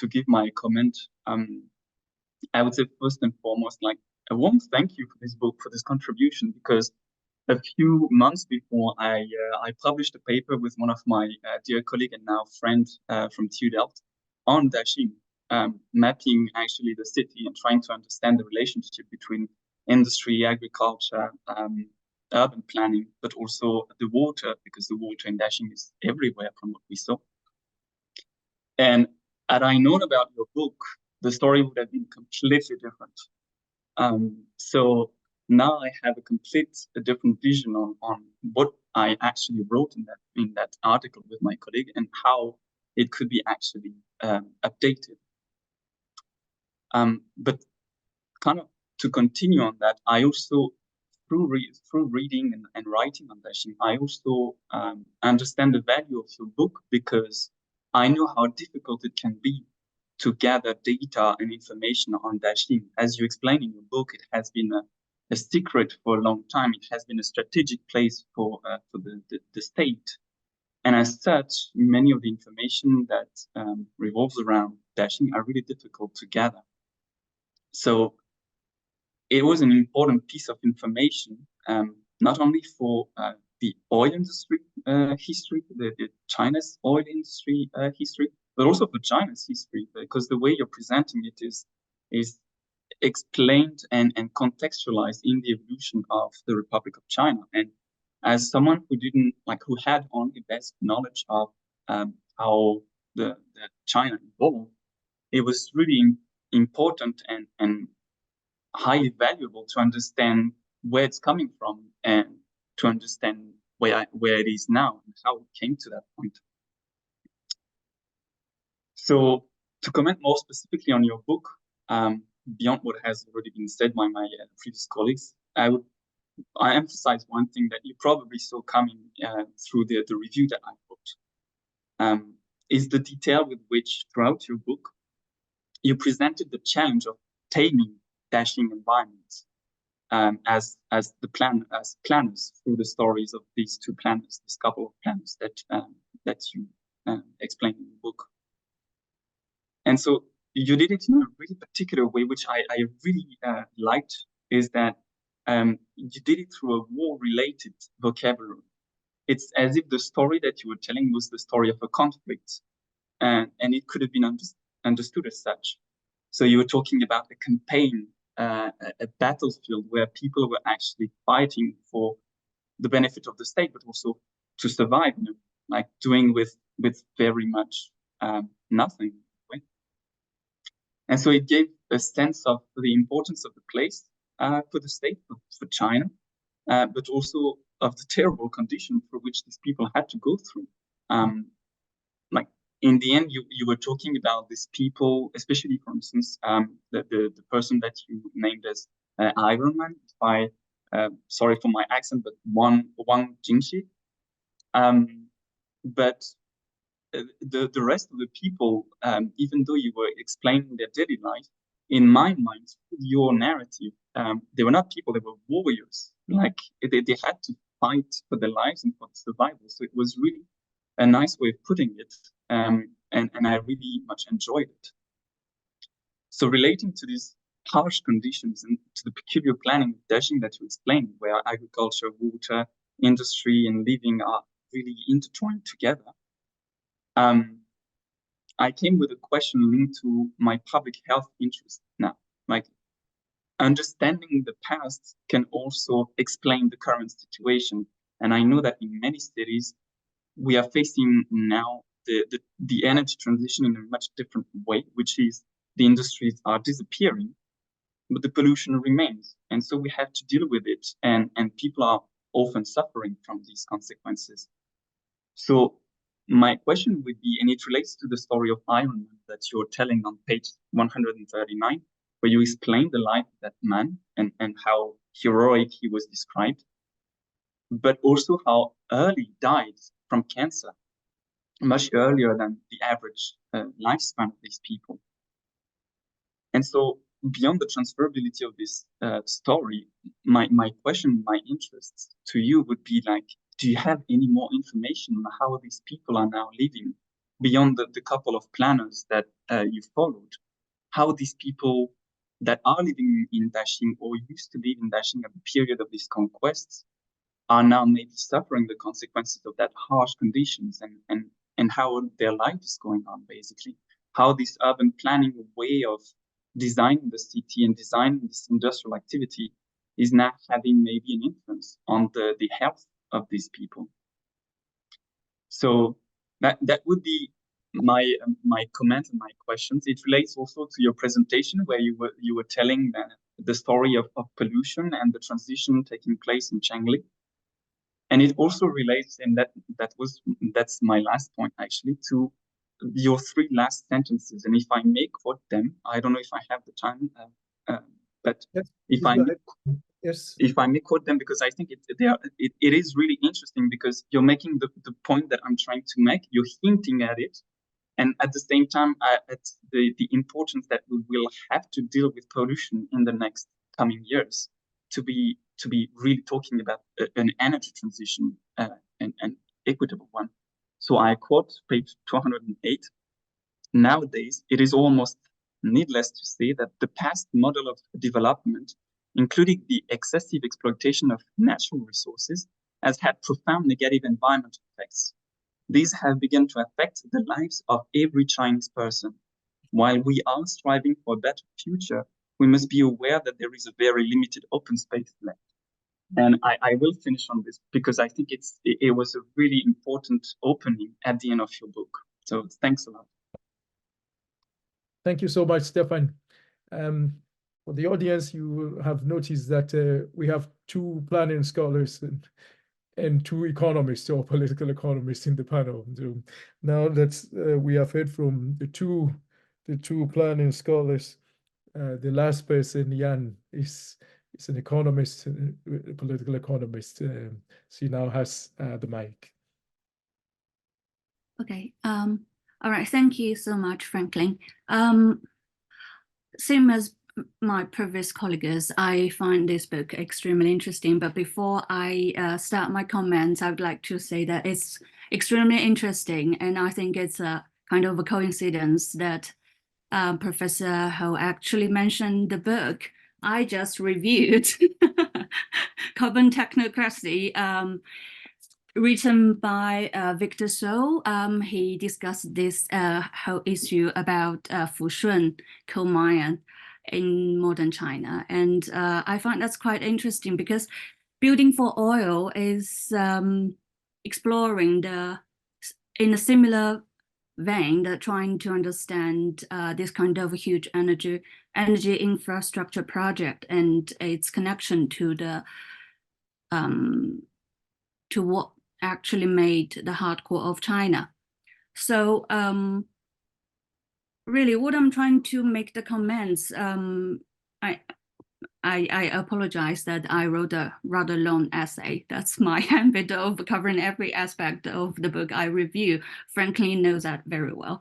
give my comment, I would say first and foremost, like, a warm thank you for this book, for this contribution, because a few months before I published a paper with one of my dear colleague and now friend from TU Delft on Daqing, mapping actually the city and trying to understand the relationship between industry, agriculture, urban planning, but also the water, because the water in Daqing is everywhere from what we saw. And had I known about your book, the story would have been completely different. So now I have a different vision on what I actually wrote in that article with my colleague and how it could be actually updated. But kind of to continue on that, I also through reading and writing on Daqing, I also understand the value of your book, because I know how difficult it can be to gather data and information on Daqing. As you explain in your book, it has been a secret for a long time. It has been a strategic place for the state. And as such, many of the information that revolves around Daqing are really difficult to gather. So it was an important piece of information, not only for the oil industry history, the China's oil industry history, but also for China's history, because the way you're presenting it is explained and contextualized in the evolution of the Republic of China. And as someone who had only basic knowledge of how the China evolved, it was really important and highly valuable to understand where it's coming from and to understand where it is now and how it came to that point. So to comment more specifically on your book, beyond what has already been said by my previous colleagues, I emphasize one thing that you probably saw coming through the review that I wrote, is the detail with which throughout your book, you presented the challenge of taming Daqing environments as planners through the stories of these two planners, this couple of planners that you explained in the book. And so you did it in a really particular way, which I really liked, is that you did it through a war-related vocabulary. It's as if the story that you were telling was the story of a conflict, and it could have been understood as such. So you were talking about a campaign, a battlefield where people were actually fighting for the benefit of the state, but also to survive, like doing with very much nothing. And so it gave a sense of the importance of the place for the state, for China, but also of the terrible condition for which these people had to go through. Like in the end, you were talking about these people, especially, for instance, the person that you named as Iron Man. Sorry for my accent, but Wang Jingxi. But the rest of the people, even though you were explaining their daily life, in my mind, your narrative, they were not people, they were warriors. Like they had to fight for their lives and for survival. So it was really a nice way of putting it, and I really much enjoyed it. So relating to these harsh conditions and to the peculiar planning of Daqing that you explained, where agriculture, water, industry, and living are really intertwined together, I came with a question linked to my public health interest now. Like, understanding the past can also explain the current situation. And I know that in many cities, we are facing now the energy transition in a much different way, which is the industries are disappearing, but the pollution remains. And so we have to deal with it. And people are often suffering from these consequences. So my question would be, and it relates to the story of Iron Man that you're telling on page 139, where you explain the life of that man and how heroic he was described, but also how early he died from cancer, much earlier than the average lifespan of these people. And so beyond the transferability of this story, my question, my interest to you would be like, do you have any more information on how these people are now living beyond the couple of planners that you followed? How these people that are living in Daqing or used to live in Daqing at the period of these conquests are now maybe suffering the consequences of that harsh conditions and how their life is going on, basically. How this urban planning way of designing the city and designing this industrial activity is now having maybe an influence on the health of these people. So that would be my comment and my questions. It relates also to your presentation where you were telling the story of pollution and the transition taking place in Changli. And it also relates, and that's my last point actually, to your three last sentences. And if I may quote them, I don't know if I have the time, but yes, if I may quote them, because I think it is really interesting, because you're making the point that I'm trying to make. You're hinting at it, and at the same time, at the importance that we will have to deal with pollution in the next coming years to be really talking about an energy transition, an equitable one. So I quote page 208. Nowadays, it is almost needless to say that the past model of development, including the excessive exploitation of natural resources, has had profound negative environmental effects. These have begun to affect the lives of every Chinese person. While we are striving for a better future, we must be aware that there is a very limited open space left. And I will finish on this because I think it was a really important opening at the end of your book. So thanks a lot. Thank you so much, Stefan. For the audience, you have noticed that we have two planning scholars and two economists or political economists in the panel. So now that we have heard from the two planning scholars, the last person, Jan, is an economist, a political economist. She now has the mic. Okay. All right. Thank you so much, Franklin. Same as my previous colleagues, I find this book extremely interesting. But before I start my comments, I would like to say that it's extremely interesting. And I think it's a kind of a coincidence that Professor Ho actually mentioned the book I just reviewed, Carbon Technocracy, written by Victor So. He discussed this whole issue about Fushun coal mine in modern China. And I find that's quite interesting because Building for Oil is exploring in a similar vein, that trying to understand this kind of huge energy infrastructure project and its connection to the to what actually made the hardcore of China. So really what I'm trying to make the comments, I apologize that I wrote a rather long essay. That's my habit of covering every aspect of the book I review. Franklin knows that very well.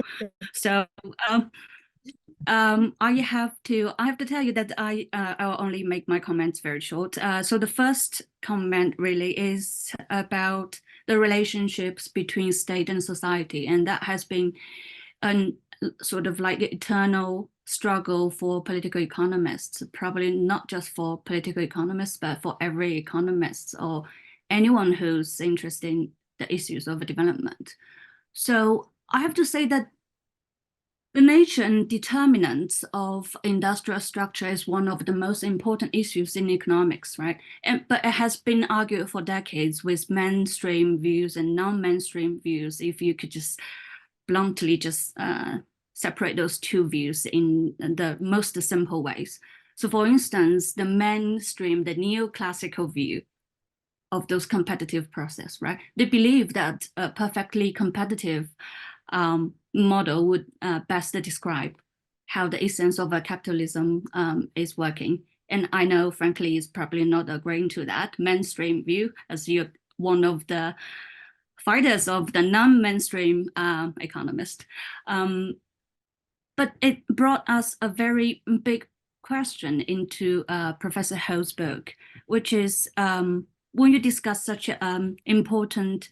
So I have to tell you that I'll only make my comments very short. So the first comment really is about the relationships between state and society, and that has been a sort of like eternal struggle for political economists, probably not just for political economists, but for every economist or anyone who's interested in the issues of development. So I have to say that the nature and determinants of industrial structure is one of the most important issues in economics, right? But it has been argued for decades with mainstream views and non-mainstream views. If you could just bluntly just separate those two views in the most simple ways. So for instance, the mainstream, the neoclassical view of those competitive process, right? They believe that a perfectly competitive model would best describe how the essence of a capitalism is working. And I know, frankly, is probably not agreeing to that mainstream view, as you're one of the fighters of the non-mainstream economist. But it brought us a very big question into Professor Ho's book, which is when you discuss such an important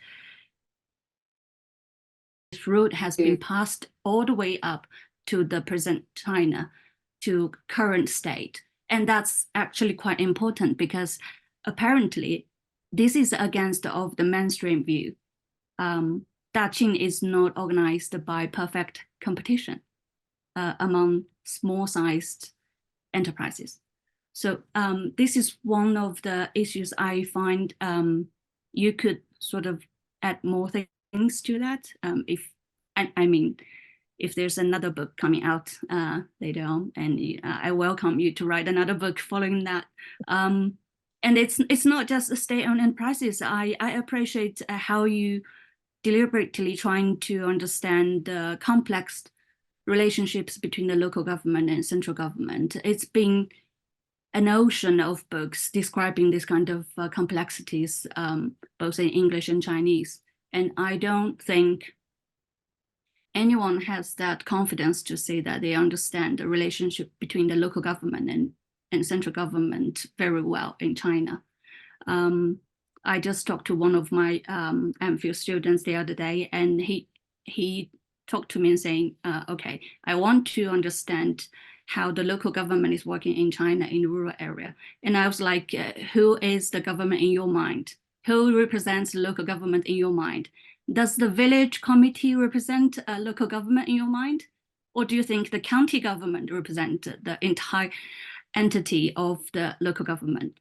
route has been passed all the way up to the present China, to current state. And that's actually quite important because apparently this is against of the mainstream view. Daqing is not organized by perfect competition among small-sized enterprises. So this is one of the issues I find you could sort of add more things to that. If there's another book coming out later on, and I welcome you to write another book following that. And it's not just state-owned enterprises. I appreciate how you deliberately trying to understand the complex relationships between the local government and central government. It's been an ocean of books describing this kind of complexities, both in English and Chinese. And I don't think anyone has that confidence to say that they understand the relationship between the local government and central government very well in China. I just talked to one of my MPhil students the other day, and he talked to me and saying, okay, I want to understand how the local government is working in China in the rural area. And I was like, who is the government in your mind? Who represents the local government in your mind? Does the village committee represent a local government in your mind? Or do you think the county government represents the entire entity of the local government?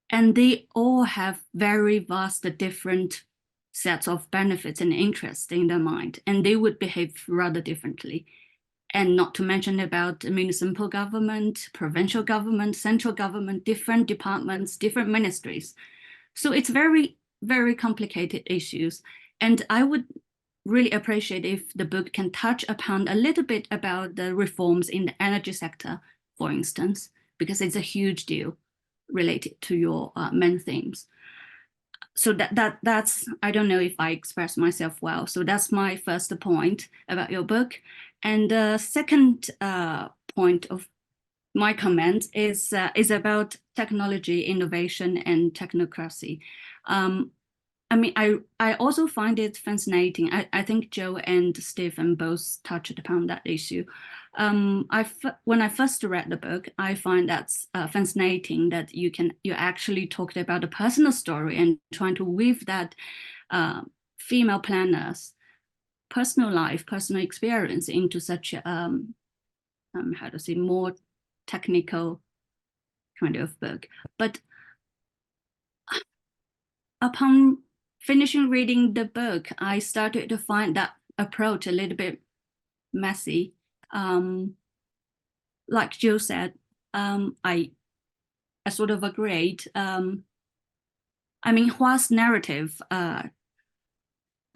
And they all have very vast different sets of benefits and interests in their mind, and they would behave rather differently. and not to mention about municipal government, provincial government, central government, different departments, different ministries. So it's very, very complicated issues. And I would really appreciate if the book can touch upon a little bit about the reforms in the energy sector, for instance, because it's a huge deal related to your main themes. So that's, I don't know if I express myself well. So that's my first point about your book. And the second point of my comment is about technology, innovation, and technocracy. I mean, I also find it fascinating. I think Joe and Stephen both touched upon that issue. When I first read the book, I find that's fascinating that you actually talked about a personal story and trying to weave that female planner's personal life, personal experience into such how to say, more technical kind of book. But upon finishing reading the book, I started to find that approach a little bit messy. Like Joe said, I sort of agreed. I mean, Hua's narrative, Zha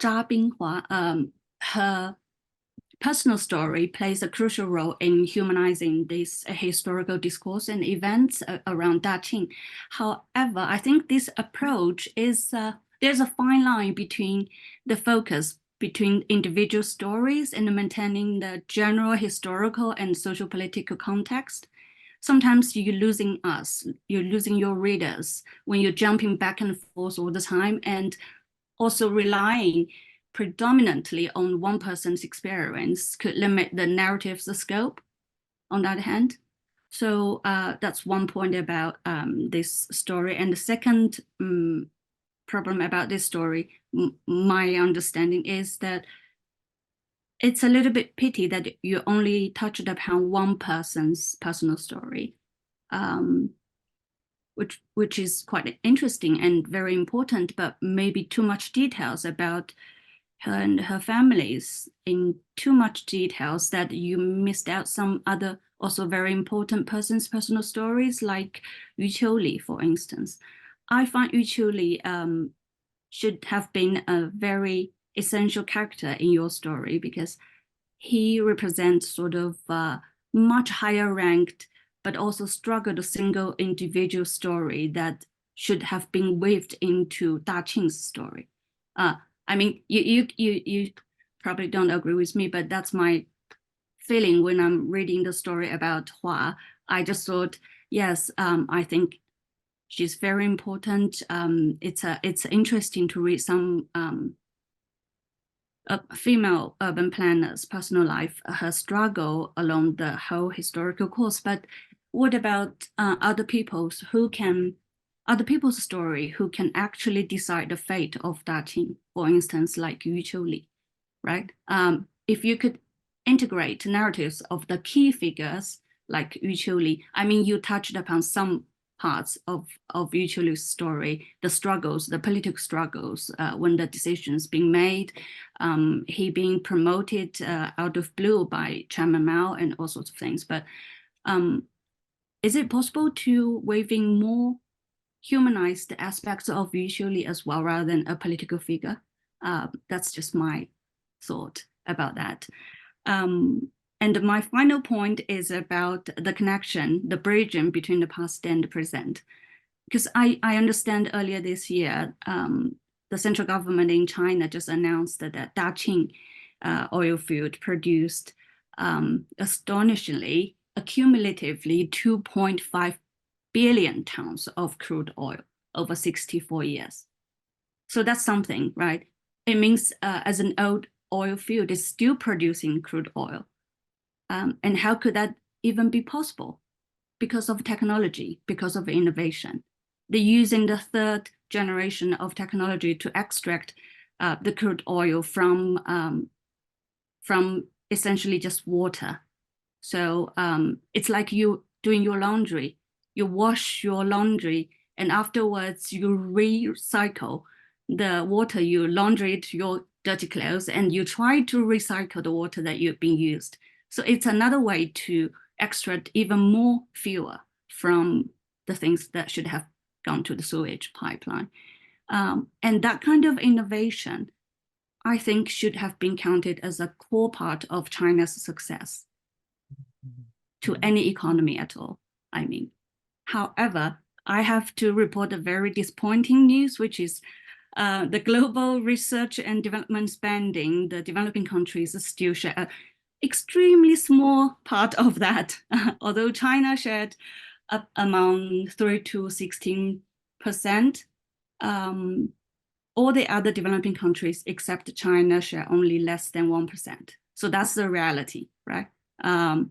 Binghua, her personal story plays a crucial role in humanizing this historical discourse and events around Daqing. However, I think this approach is, there's a fine line between the focus between individual stories and maintaining the general historical and social political context. Sometimes you're losing us, you're losing your readers when you're jumping back and forth all the time, and also relying predominantly on one person's experience could limit the narrative's scope, on the other hand. So that's one point about this story. And the second problem about this story, my understanding is that it's a little bit pity that you only touched upon one person's personal story, which is quite interesting and very important, but maybe too much details about her and her families, in too much details that you missed out some other also very important person's personal stories, like Yu Qiuli, for instance. I find Yu Qiuli should have been a very essential character in your story because he represents sort of much higher ranked, but also struggled single individual story that should have been weaved into Daqing's story. I mean, you probably don't agree with me, but that's my feeling when I'm reading the story about Hua. I just thought, yes, I think she's very important. It's interesting to read some female urban planner's personal life, her struggle along the whole historical course. But what about other people's story who can actually decide the fate of Daqing, for instance, like Yu Qiuli, right? If you could integrate narratives of the key figures like Yu Qiuli, I mean, you touched upon some parts of Yu Qiuli's story, the struggles, the political struggles when the decisions being made, he being promoted out of blue by Chairman Mao and all sorts of things. But is it possible to weave in more humanized aspects of Yu Qiuli as well, rather than a political figure? That's just my thought about that. And my final point is about the connection, the bridging between the past and the present. Because I understand earlier this year, the central government in China just announced that Daqing oil field produced astonishingly, accumulatively 2.5 billion tons of crude oil over 64 years. So that's something, right? It means as an old oil field is still producing crude oil. And how could that even be possible? Because of technology, because of innovation. They're using the third generation of technology to extract the crude oil from essentially just water. So it's like you doing your laundry. You wash your laundry and afterwards you recycle the water, you laundry it to your dirty clothes and you try to recycle the water that you've been used. So it's another way to extract even more fuel from the things that should have gone to the sewage pipeline. And that kind of innovation, I think, should have been counted as a core part of China's success to any economy at all, I mean. However, I have to report a very disappointing news, which is the global research and development spending, the developing countries still share an extremely small part of that. Although China shared among 3 to 16%, all the other developing countries except China share only less than 1%. So that's the reality, right? And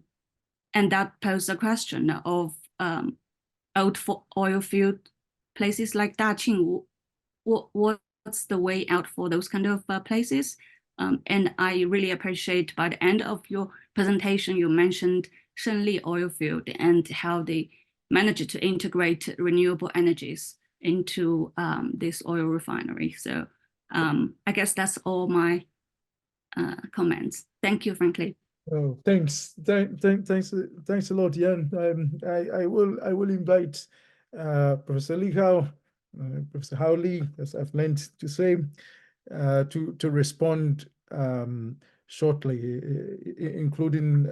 that poses a question of old oil field places like Daqing. What's the way out for those kind of places? And I really appreciate by the end of your presentation, you mentioned Shenli oil field and how they managed to integrate renewable energies into this oil refinery. So I guess that's all my comments. Thank you, frankly. Oh, thanks a lot, Yan. I will invite Professor Li Hao, Professor Hao Li, as I've learned to say, to respond shortly, including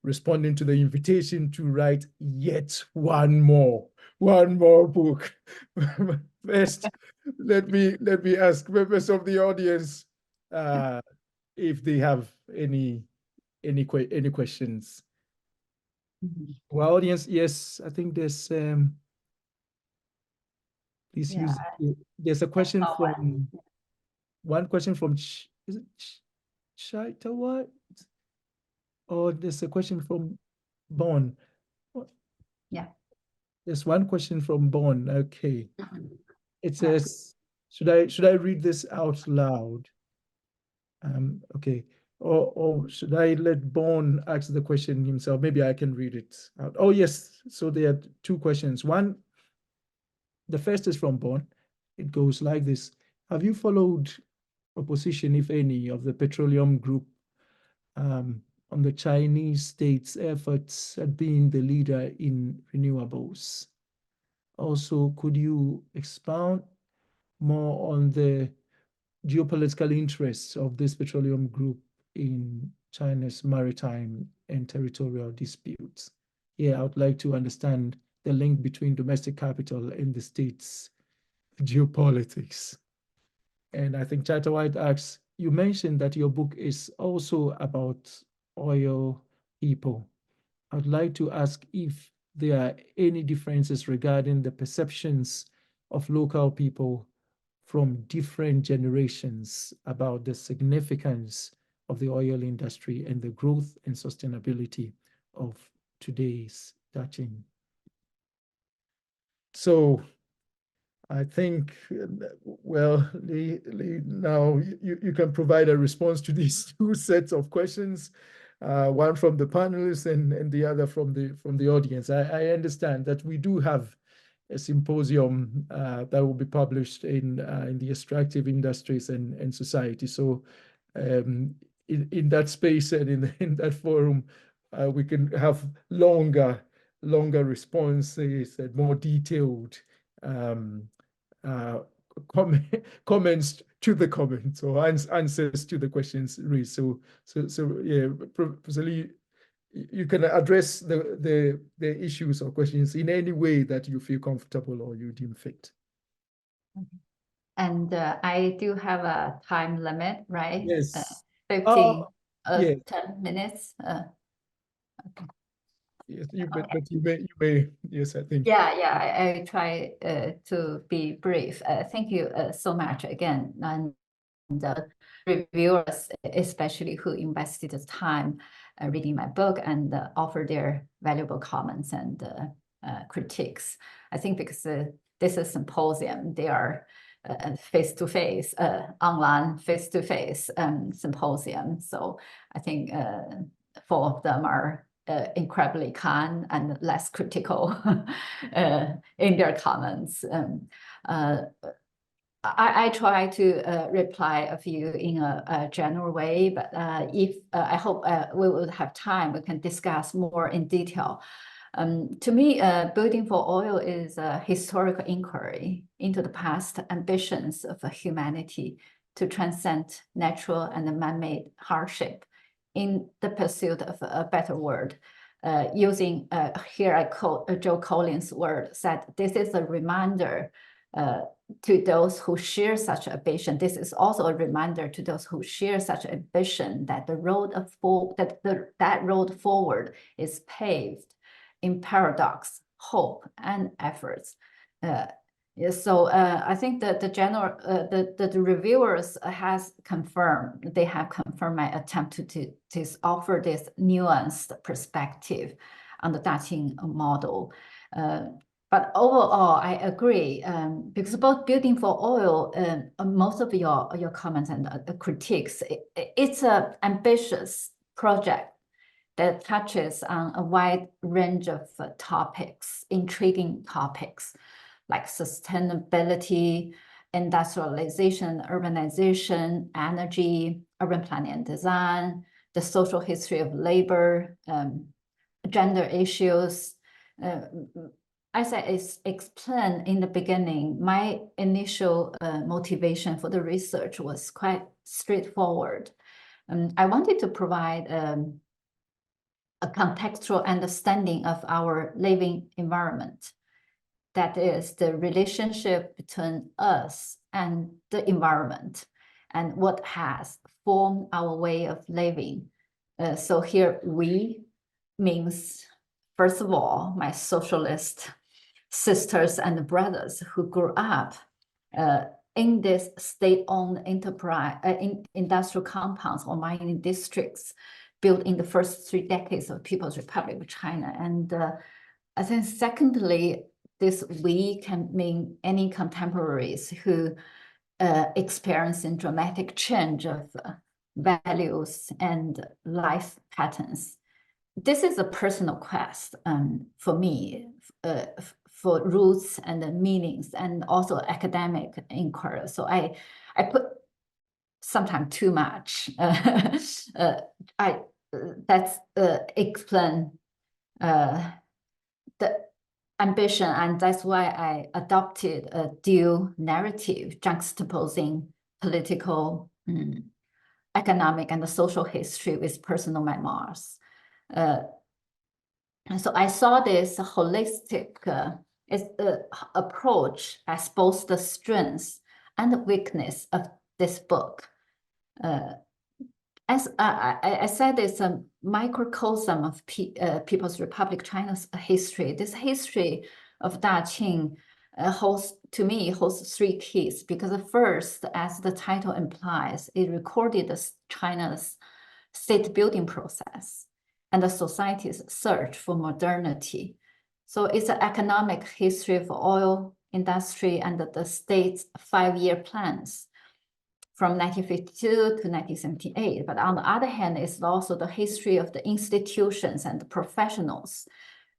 responding to the invitation to write yet one more book. First, let me ask members of the audience if they have any questions. Well, audience, yes, I think there's please use. There's a question from one question from is it Chaitawa? Or there's a question from Bon. Yeah. There's one question from Bon. Okay. It says, should I read this out loud? Okay. Or should I let Bon ask the question himself? Maybe I can read it out. Oh, yes. So there are two questions. One, the first is from Bon. It goes like this. Have you followed opposition, if any, of the Petroleum Group on the Chinese state's efforts at being the leader in renewables? Also, could you expound more on the geopolitical interests of this Petroleum Group in China's maritime and territorial disputes? Yeah, I would like to understand the link between domestic capital and the state's geopolitics. And I think Chatter White asks, you mentioned that your book is also about oil people. I'd like to ask if there are any differences regarding the perceptions of local people from different generations about the significance of the oil industry and the growth and sustainability of today's Daqing. So I think, well, Lee, now you can provide a response to these two sets of questions, one from the panelists and the other from the audience. I understand that we do have a symposium that will be published in the extractive industries and society. So in that space and in that forum, we can have longer responses and more detailed comments to the comments or answers to the questions raised. So yeah, Professor Lee, you can address the issues or questions in any way that you feel comfortable or you deem fit. And I do have a time limit, right? Yes. 15, yes. 10 minutes. Okay. Yes, but you may, yes, I think. Yeah, I try to be brief. Thank you so much again. And the reviewers, especially who invested the time reading my book and offer their valuable comments and critiques. I think because this is a symposium, they are face-to-face, online face-to-face symposium. So I think 4 of them are incredibly kind and less critical in their comments. I try to reply a few in a general way, but if I hope we will have time, we can discuss more in detail. To me, building for oil is a historical inquiry into the past ambitions of humanity to transcend natural and man-made hardship in the pursuit of a better world. Using, here I quote Joe Collins' word, said, this is a reminder to those who share such ambition. This is also a reminder to those who share such ambition that the road that road forward is paved in paradox, hope, and efforts. So I think that the reviewers have confirmed my attempt to offer this nuanced perspective on the Daqing model. But overall, I agree, because about building for oil, most of your comments and critiques, it's an ambitious project that touches on a wide range of topics, intriguing topics, like sustainability, industrialization, urbanization, energy, urban planning and design, the social history of labor, gender issues. As I explained in the beginning, my initial motivation for the research was quite straightforward. I wanted to provide a contextual understanding of our living environment. That is the relationship between us and the environment and what has formed our way of living. So here we means, first of all, my socialist sisters and brothers who grew up in this state-owned enterprise, industrial compounds or mining districts built in the first 3 decades of People's Republic of China. And I think secondly, this we can mean any contemporaries who experiencing dramatic change of values and life patterns. This is a personal quest for me, for roots and the meanings, and also academic inquiry. So I put sometimes too much. That's explain the ambition, and that's why I adopted a dual narrative juxtaposing political, economic, and the social history with personal memoirs. And so I saw this holistic approach as both the strengths and the weakness of this book. As I said, it's a microcosm of People's Republic China's history. This history of Daqing holds 3 keys, because the first, as the title implies, it recorded China's state building process and the society's search for modernity. So it's an economic history of oil industry and the state's 5-year plans from 1952 to 1978. But on the other hand, it's also the history of the institutions and the professionals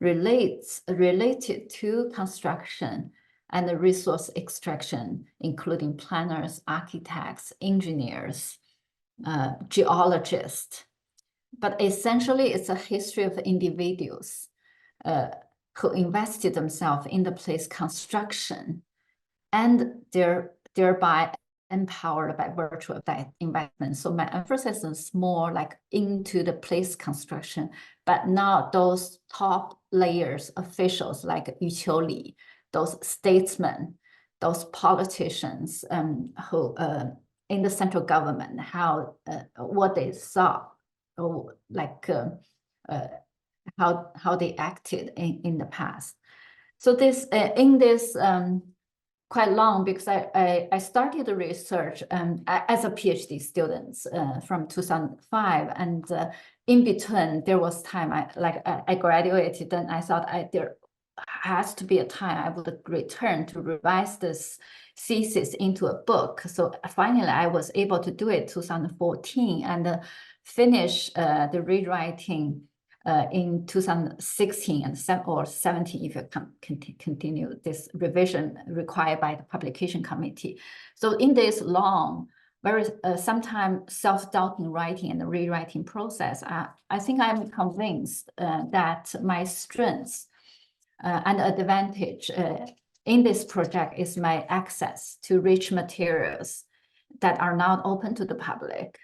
related to construction and the resource extraction, including planners, architects, engineers, geologists. But essentially, it's a history of individuals who invested themselves in the place construction, and thereby empowered by virtue of that investment. So my emphasis is more like into the place construction, but not those top layers officials like Yu Qiuli, those statesmen, those politicians who in the central government, how what they saw, or like how they acted in the past. So this in this quite long, because I started the research as a PhD student from 2005, and in between there was time I graduated, and I thought there has to be a time I would return to revise this thesis into a book. So finally I was able to do it 2014 and finish the rewriting in 2016 and 17, if you continue this revision required by the publication committee. So in this long, very sometimes self-doubting writing and rewriting process, I think I'm convinced that my strengths and advantage in this project is my access to rich materials that are not open to the public,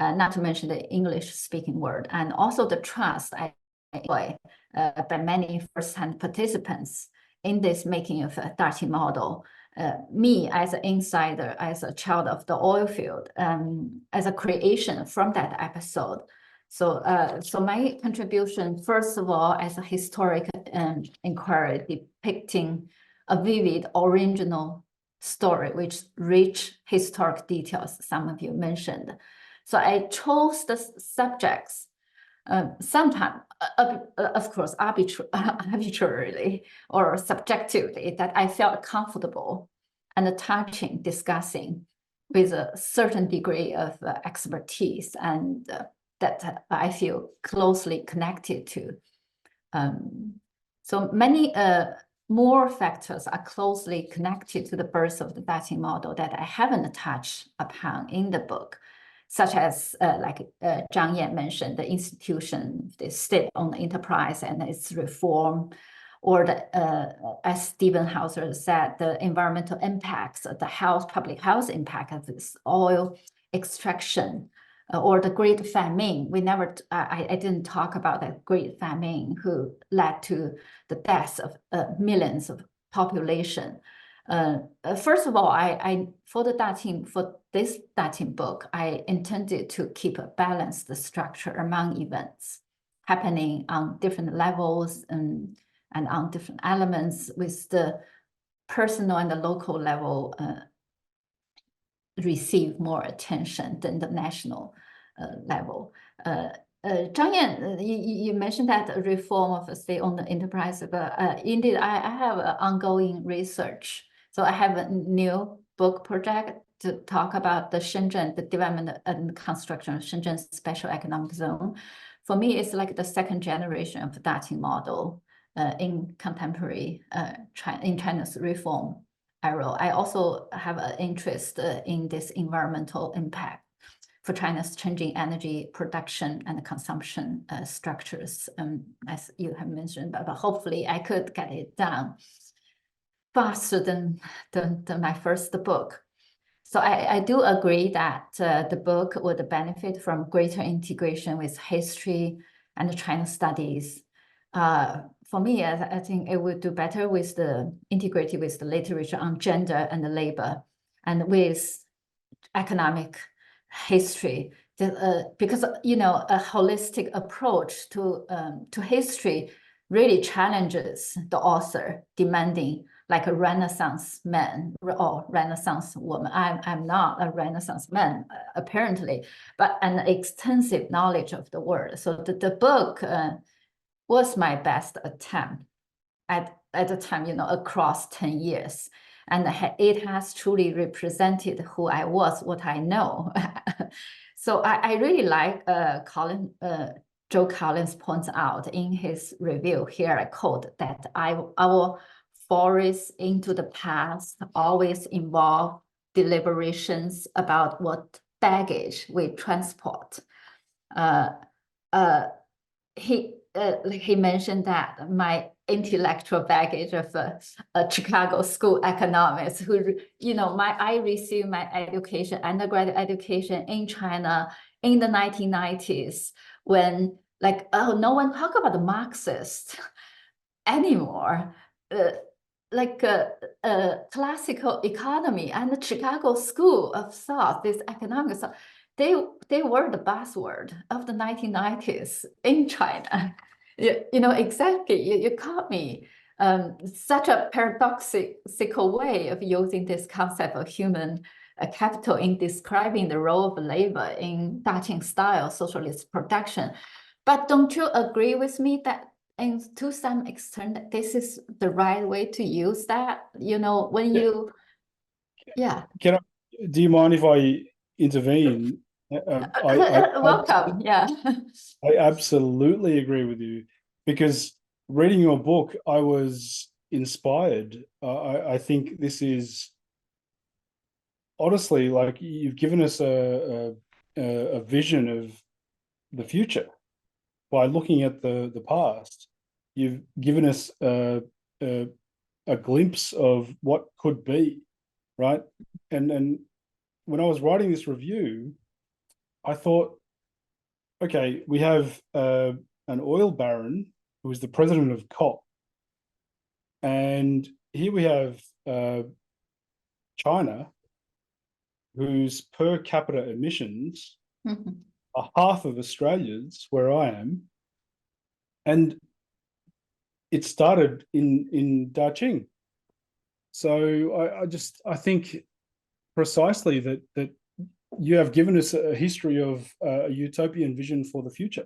not to mention the English-speaking world, and also the trust I enjoy by many first-hand participants in this making of a Daqing model. Me as an insider, as a child of the oil field, as a creation from that episode. So, so my contribution, first of all, as a historic inquiry depicting a vivid, original story, which rich historic details, some of you mentioned. So I chose the subjects, sometimes, of course, arbitrarily or subjectively, that I felt comfortable and touching, discussing with a certain degree of expertise and that I feel closely connected to. So many more factors are closely connected to the birth of the Daqing model that I haven't touched upon in the book, such as like Zhang Yan mentioned, the institution, the state-owned enterprise and its reform, or the, as Stephen Hauser said, the environmental impacts, the public health impact of this oil extraction, or the Great Famine. We never, I didn't talk about that Great Famine who led to the deaths of millions of population. First of all, for this Daqing book, I intended to keep a balanced structure among events happening on different levels and on different elements, with the personal and the local level receive more attention than the national level. Zhang Yan, you mentioned that reform of a state-owned enterprise, but indeed, I have ongoing research. So I have a new book project to talk about the Shenzhen, the development and construction of Shenzhen Special Economic Zone. For me, it's like the second generation of the Daqing model in contemporary in China's reform era. I also have an interest in this environmental impact for China's changing energy production and consumption structures, as you have mentioned, but hopefully I could get it done faster than my first book. So I do agree that the book would benefit from greater integration with history and China studies. For me, I think it would do better with integrated with the literature on gender and labor and with economic history, because a holistic approach to history really challenges the author, demanding like a Renaissance man or Renaissance woman. I'm not a Renaissance man, apparently, but an extensive knowledge of the world. So the book was my best attempt at the time, across 10 years. And it has truly represented who I was, what I know. So I really like Joe Collins points out in his review here, I quote, that our forays into the past always involve deliberations about what baggage we transport. He mentioned that my intellectual baggage of a Chicago school economist who, I received my education, undergraduate education in China in the 1990s when no one talk about the Marxist anymore. Classical economy and the Chicago School of Thought, this economics, they were the buzzword of the 1990s in China. Exactly, you caught me. Such a paradoxical way of using this concept of human capital in describing the role of labor in Daqing style socialist production. But don't you agree with me that to some extent, this is the right way to use that? When you, yeah. Do you mind if I intervene? Welcome. Yeah. I absolutely agree with you, because reading your book, I was inspired. I think this is honestly, like, you've given us a vision of the future by looking at the past. You've given us a glimpse of what could be, right? And when I was writing this review, I thought, okay, we have an oil baron who is the president of COP, and here we have China, whose per capita emissions are half of Australia's, where I am, and it started in Daqing. So I think precisely that you have given us a history of a utopian vision for the future.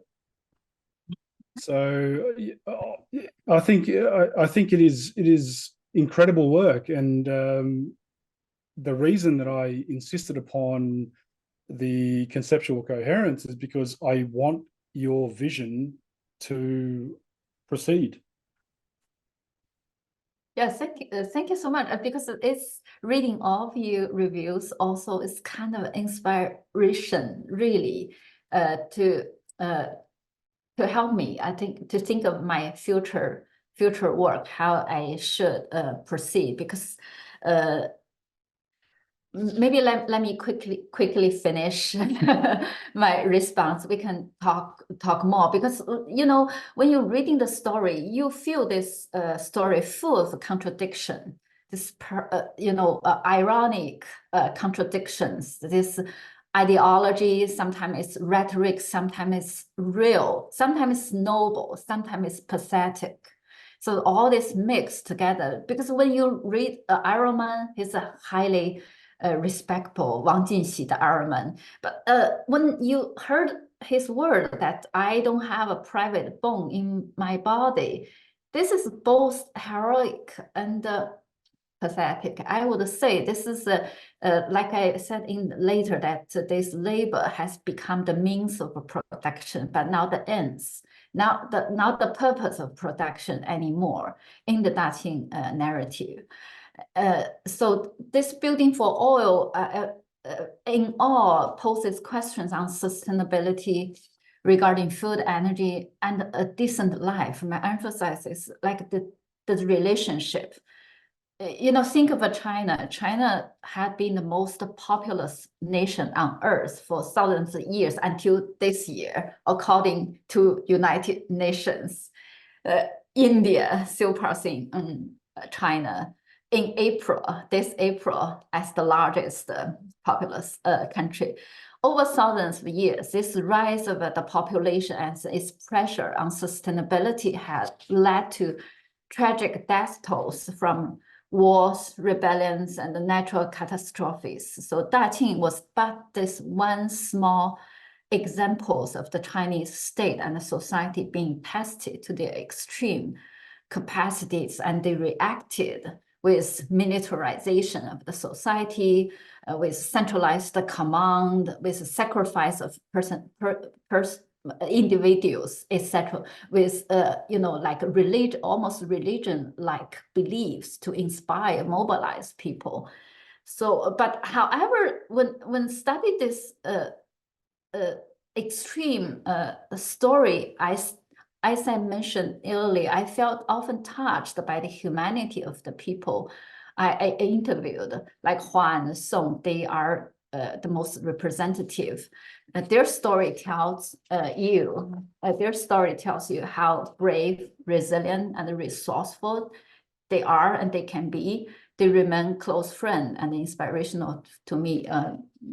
So I think it is incredible work, and the reason that I insisted upon the conceptual coherence is because I want your vision to proceed. Yes, thank you so much. Because it's reading all of your reviews also is kind of inspiration, really, to help me. I think to think of my future work, how I should proceed. Because maybe let me quickly finish my response. We can talk more, because when you're reading the story, you feel this story full of contradiction, this ironic contradictions, this ideology. Sometimes it's rhetoric, sometimes it's real, sometimes it's noble, sometimes it's pathetic. So all this mixed together, because when you read Iron Man, he's a highly respectful Wang Jinxi, the Iron Man. But when you heard his word that I don't have a private bone in my body, this is both heroic and pathetic. I would say this is like I said in later, that this labor has become the means of production, but not the ends, not the purpose of production anymore in the Daqing narrative. So this building for oil in all poses questions on sustainability regarding food, energy, and a decent life. My emphasis is like the relationship. Think of China. China had been the most populous nation on earth for thousands of years until this year, according to United Nations. India surpassing China in this April, as the largest populous country. Over thousands of years, this rise of the population and its pressure on sustainability has led to tragic death tolls from wars, rebellions, and natural catastrophes. So Daqing was but this one small examples of the Chinese state and the society being tested to their extreme capacities, and they reacted with militarization of the society, with centralized command, with sacrifice of individuals, etc., with like almost religion-like beliefs to inspire, mobilize people. So, but however, when studied this extreme story, as I mentioned earlier, I felt often touched by the humanity of the people I interviewed, like Juan, Song. They are the most representative. Their story tells you how brave, resilient, and resourceful they are, and they can be. They remain close friend and inspirational to me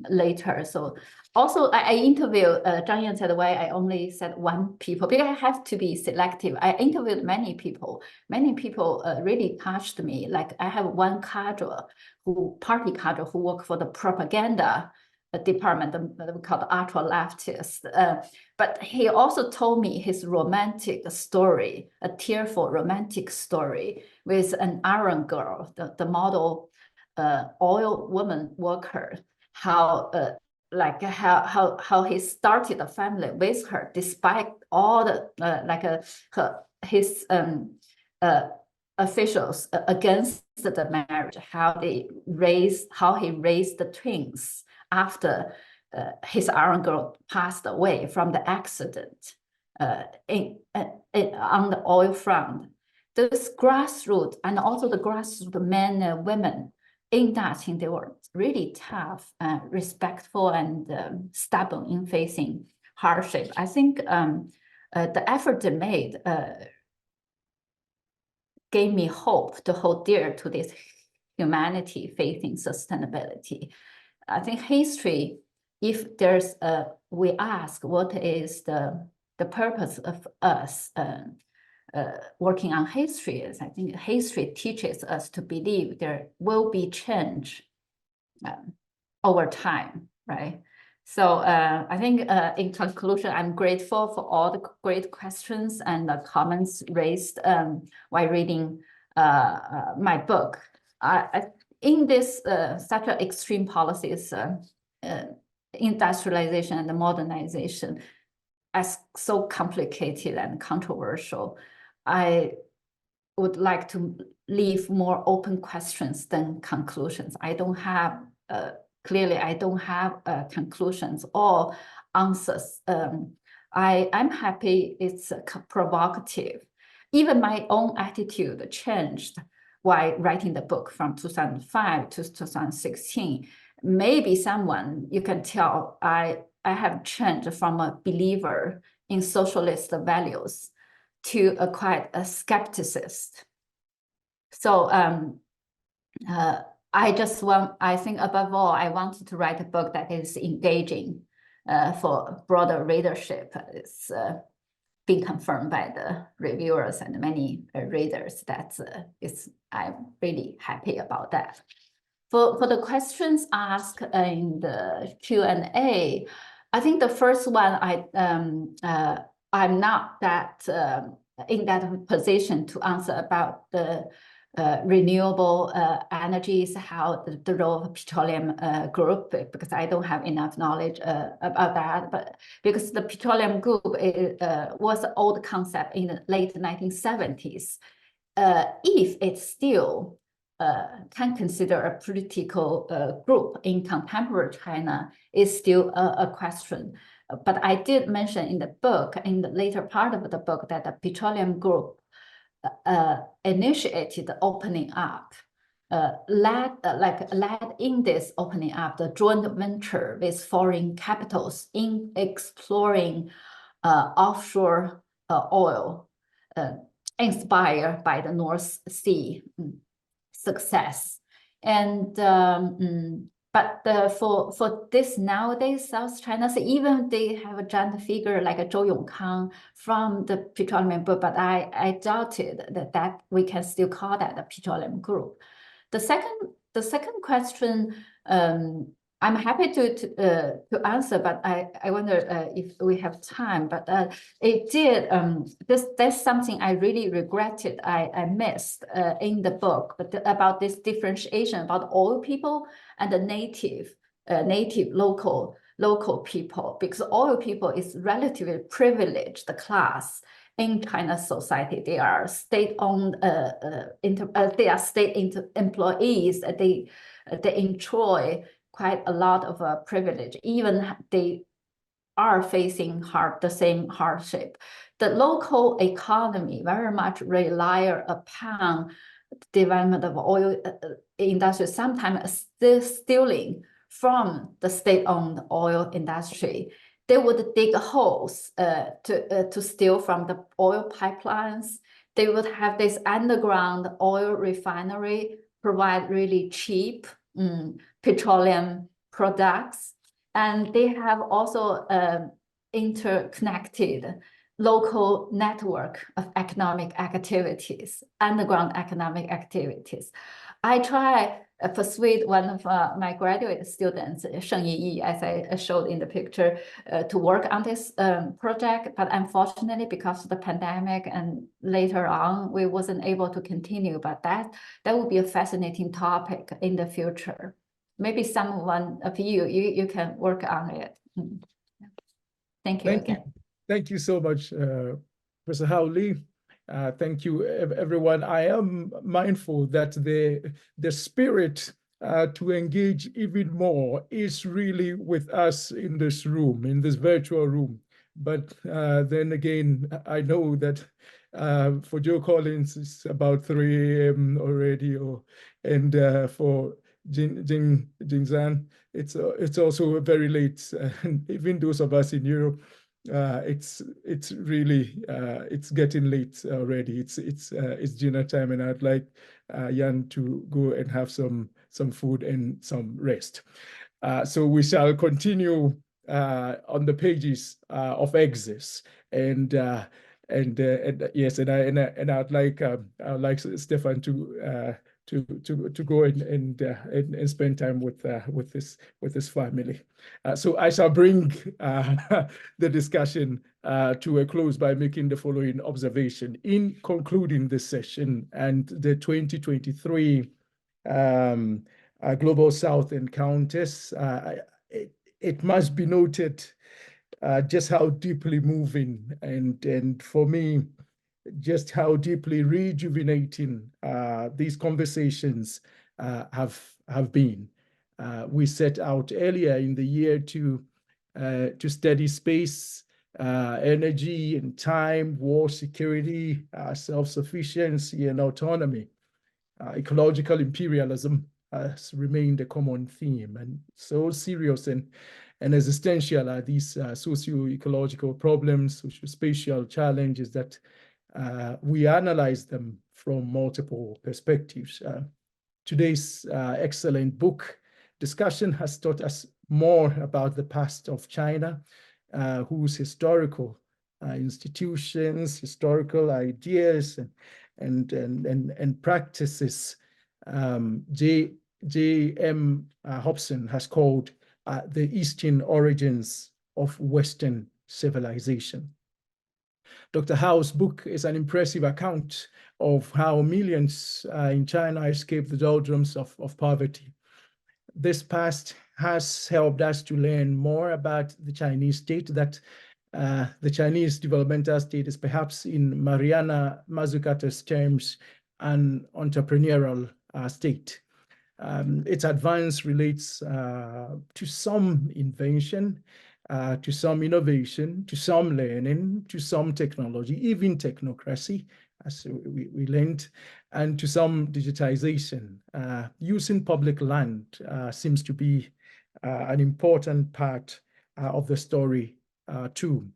later. So also I interviewed, Zhang Yan said why I only said one people, because I have to be selective. I interviewed many people. Many people really touched me. Like I have one party cadre who work for the propaganda department, we call the ultra leftist. But he also told me his romantic story, a tearful romantic story with an iron girl, the model oil woman worker, how like how he started a family with her, despite all the his officials against the marriage, how he raised the twins after his iron girl passed away from the accident on the oil front. This grassroots and also the grassroots men and women in Daqing, they were really tough, respectful, and stubborn in facing hardship. I think the effort they made gave me hope to hold dear to this humanity facing sustainability. I think history, if there's we ask what is the purpose of us working on history, is I think history teaches us to believe there will be change over time, right? So I think in conclusion, I'm grateful for all the great questions and the comments raised while reading my book. In this such a extreme policies, industrialization and modernization, as so complicated and controversial, I would like to leave more open questions than conclusions. I don't have clearly, I don't have conclusions or answers. I'm happy it's provocative. Even my own attitude changed while writing the book from 2005 to 2016. Maybe someone, you can tell, I have changed from a believer in socialist values to quite a skepticist. So I think above all, I wanted to write a book that is engaging for broader readership. It's been confirmed by the reviewers and many readers. I'm really happy about that. For the questions asked in the Q&A, I think the first one, I'm not that in that position to answer about the renewable energies, how the role of Petroleum Group, because I don't have enough knowledge about that. But because the Petroleum Group was an old concept in the late 1970s, if it still can consider a political group in contemporary China is still a question. But I did mention in the book, in the later part of the book, that the Petroleum Group initiated the opening up, led in this opening up the joint venture with foreign capitals in exploring offshore oil, inspired by the North Sea success. And but for this nowadays, South China, so even they have a giant figure like a Zhou Yongkang from the Petroleum Group, but I doubted that we can still call that the Petroleum Group. The second question, I'm happy to answer, but I wonder if we have time. But it did that's something I really regretted I missed in the book, but about this differentiation about oil people and the native local people, because oil people is relatively privileged class in China's society. They are state-owned, they are state employees. They enjoy quite a lot of privilege. Even they are facing the same hardship. The local economy very much rely upon development of oil industry, sometimes still stealing from the state-owned oil industry. They would dig holes to steal from the oil pipelines. They would have this underground oil refinery, provide really cheap petroleum products. And they have also interconnected local network of economic activities, underground economic activities. I try to persuade one of my graduate students, Sheng Yi, as I showed in the picture, to work on this project. But unfortunately, because of the pandemic and later on, we wasn't able to continue. But that would be a fascinating topic in the future. maybe someone of you can work on it. Thank you again. Thank you so much, Professor Hao Li. Thank you, everyone. I am mindful that the spirit to engage even more is really with us in this room, in this virtual room. But then again, I know that for Joe Collins, it's about 3 a.m. already, and for Jing Zhan, it's also very late. And even those of us in Europe, it's really it's getting late already. It's dinner time, and I'd like Jan to go and have some food and some rest. So we shall continue on the pages of Exodus, and yes, and I'd like Stefan to go and spend time with his family. So I shall bring the discussion to a close by making the following observation. In concluding this session and the 2023 Global South Encounters, it must be noted just how deeply moving and for me, just how deeply rejuvenating these conversations have been. We set out earlier in the year to study space, energy and time, war, security, self-sufficiency and autonomy. Ecological imperialism has remained a common theme, and so serious and existential are these socio-ecological problems, socio-spatial challenges that we analyze them from multiple perspectives. Today's excellent book discussion has taught us more about the past of China, whose historical institutions, historical ideas, and practices J.M. Hobson has called the Eastern origins of Western civilization. Dr. Hao's book is an impressive account of how millions in China escaped the doldrums of poverty. This past has helped us to learn more about the Chinese state, that the Chinese developmental state is perhaps in Mariana Mazzucato's terms an entrepreneurial state. Its advance relates to some invention, to some innovation, to some learning, to some technology, even technocracy, as we learned, and to some digitization. Using public land seems to be an important part of the story too.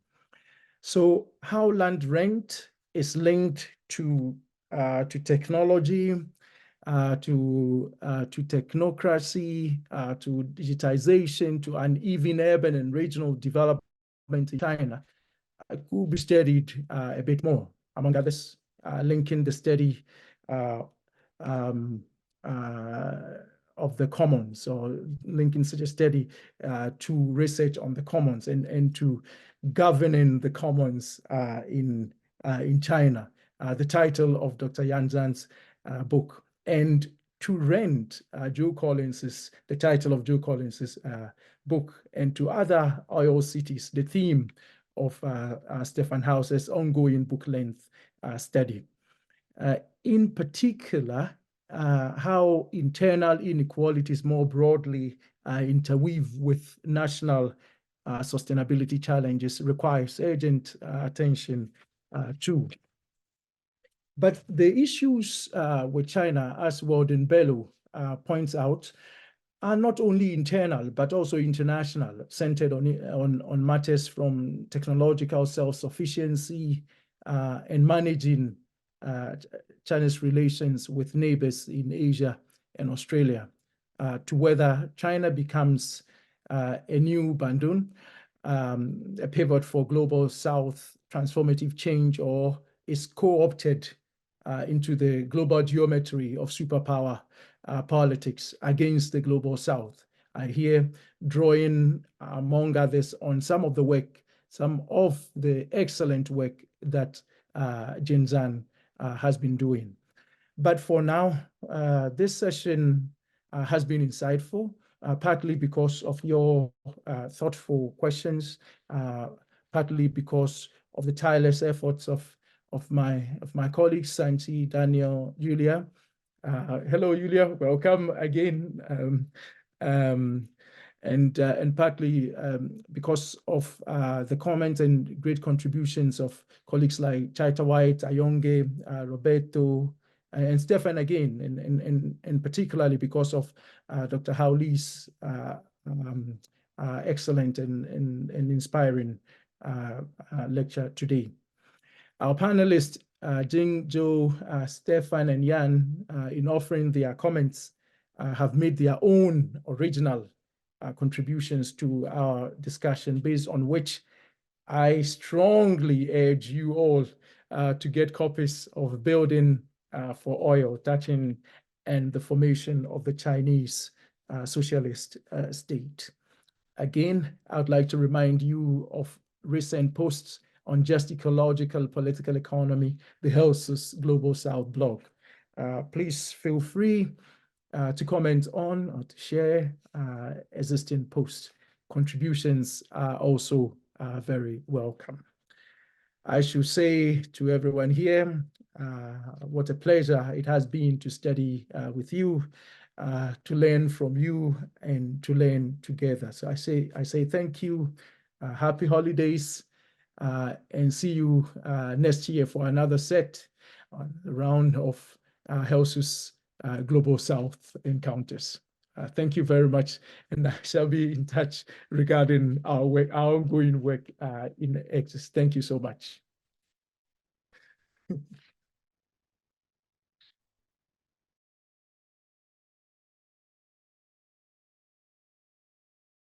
So how land rent is linked to technology, to technocracy, to digitization, to uneven urban and regional development in China could be studied a bit more, among others, linking the study of the commons, or linking such a study to research on the commons and to governing the commons in China. The title of Dr. Yan Zhan's book. And to rent the title of Joe Collins's book, and to other oil cities, the theme of Stefan Haus's ongoing book-length study. In particular, how internal inequalities more broadly interweave with national sustainability challenges requires urgent attention too. But the issues with China, as Walden Bellow points out, are not only internal, but also international, centered on matters from technological self-sufficiency and managing China's relations with neighbors in Asia and Australia, to whether China becomes a new Bandung, a pivot for global South transformative change, or is co-opted into the global geometry of superpower politics against the global South. Here, drawing among others on some of the excellent work that Jin Zhan has been doing. But for now, this session has been insightful. partly because of your thoughtful questions, partly because of the tireless efforts of my colleagues, Santi, Daniel, Julia. Hello, Julia, welcome again. And partly because of the comments and great contributions of colleagues like Chaita White, Ayonge, Roberto, and Stefan again, and particularly because of Dr. Howley's excellent and inspiring lecture today. Our panelists, Jing, Joe, Stefan, and Jan, in offering their comments, have made their own original contributions to our discussion, based on which I strongly urge you all to get copies of Building for Oil, Daqing, and the Formation of the Chinese Socialist State. Again, I'd like to remind you of recent posts on Just Ecological Political Economy, the HELSUS Global South blog. Please feel free to comment on or to share existing posts. Contributions are also very welcome. I should say to everyone here, what a pleasure it has been to study with you, to learn from you, and to learn together. So I say thank you, happy holidays, and see you next year for another set, round of HELSUS Global South encounters. Thank you very much, and I shall be in touch regarding our work, our ongoing work in Axis. Thank you so much.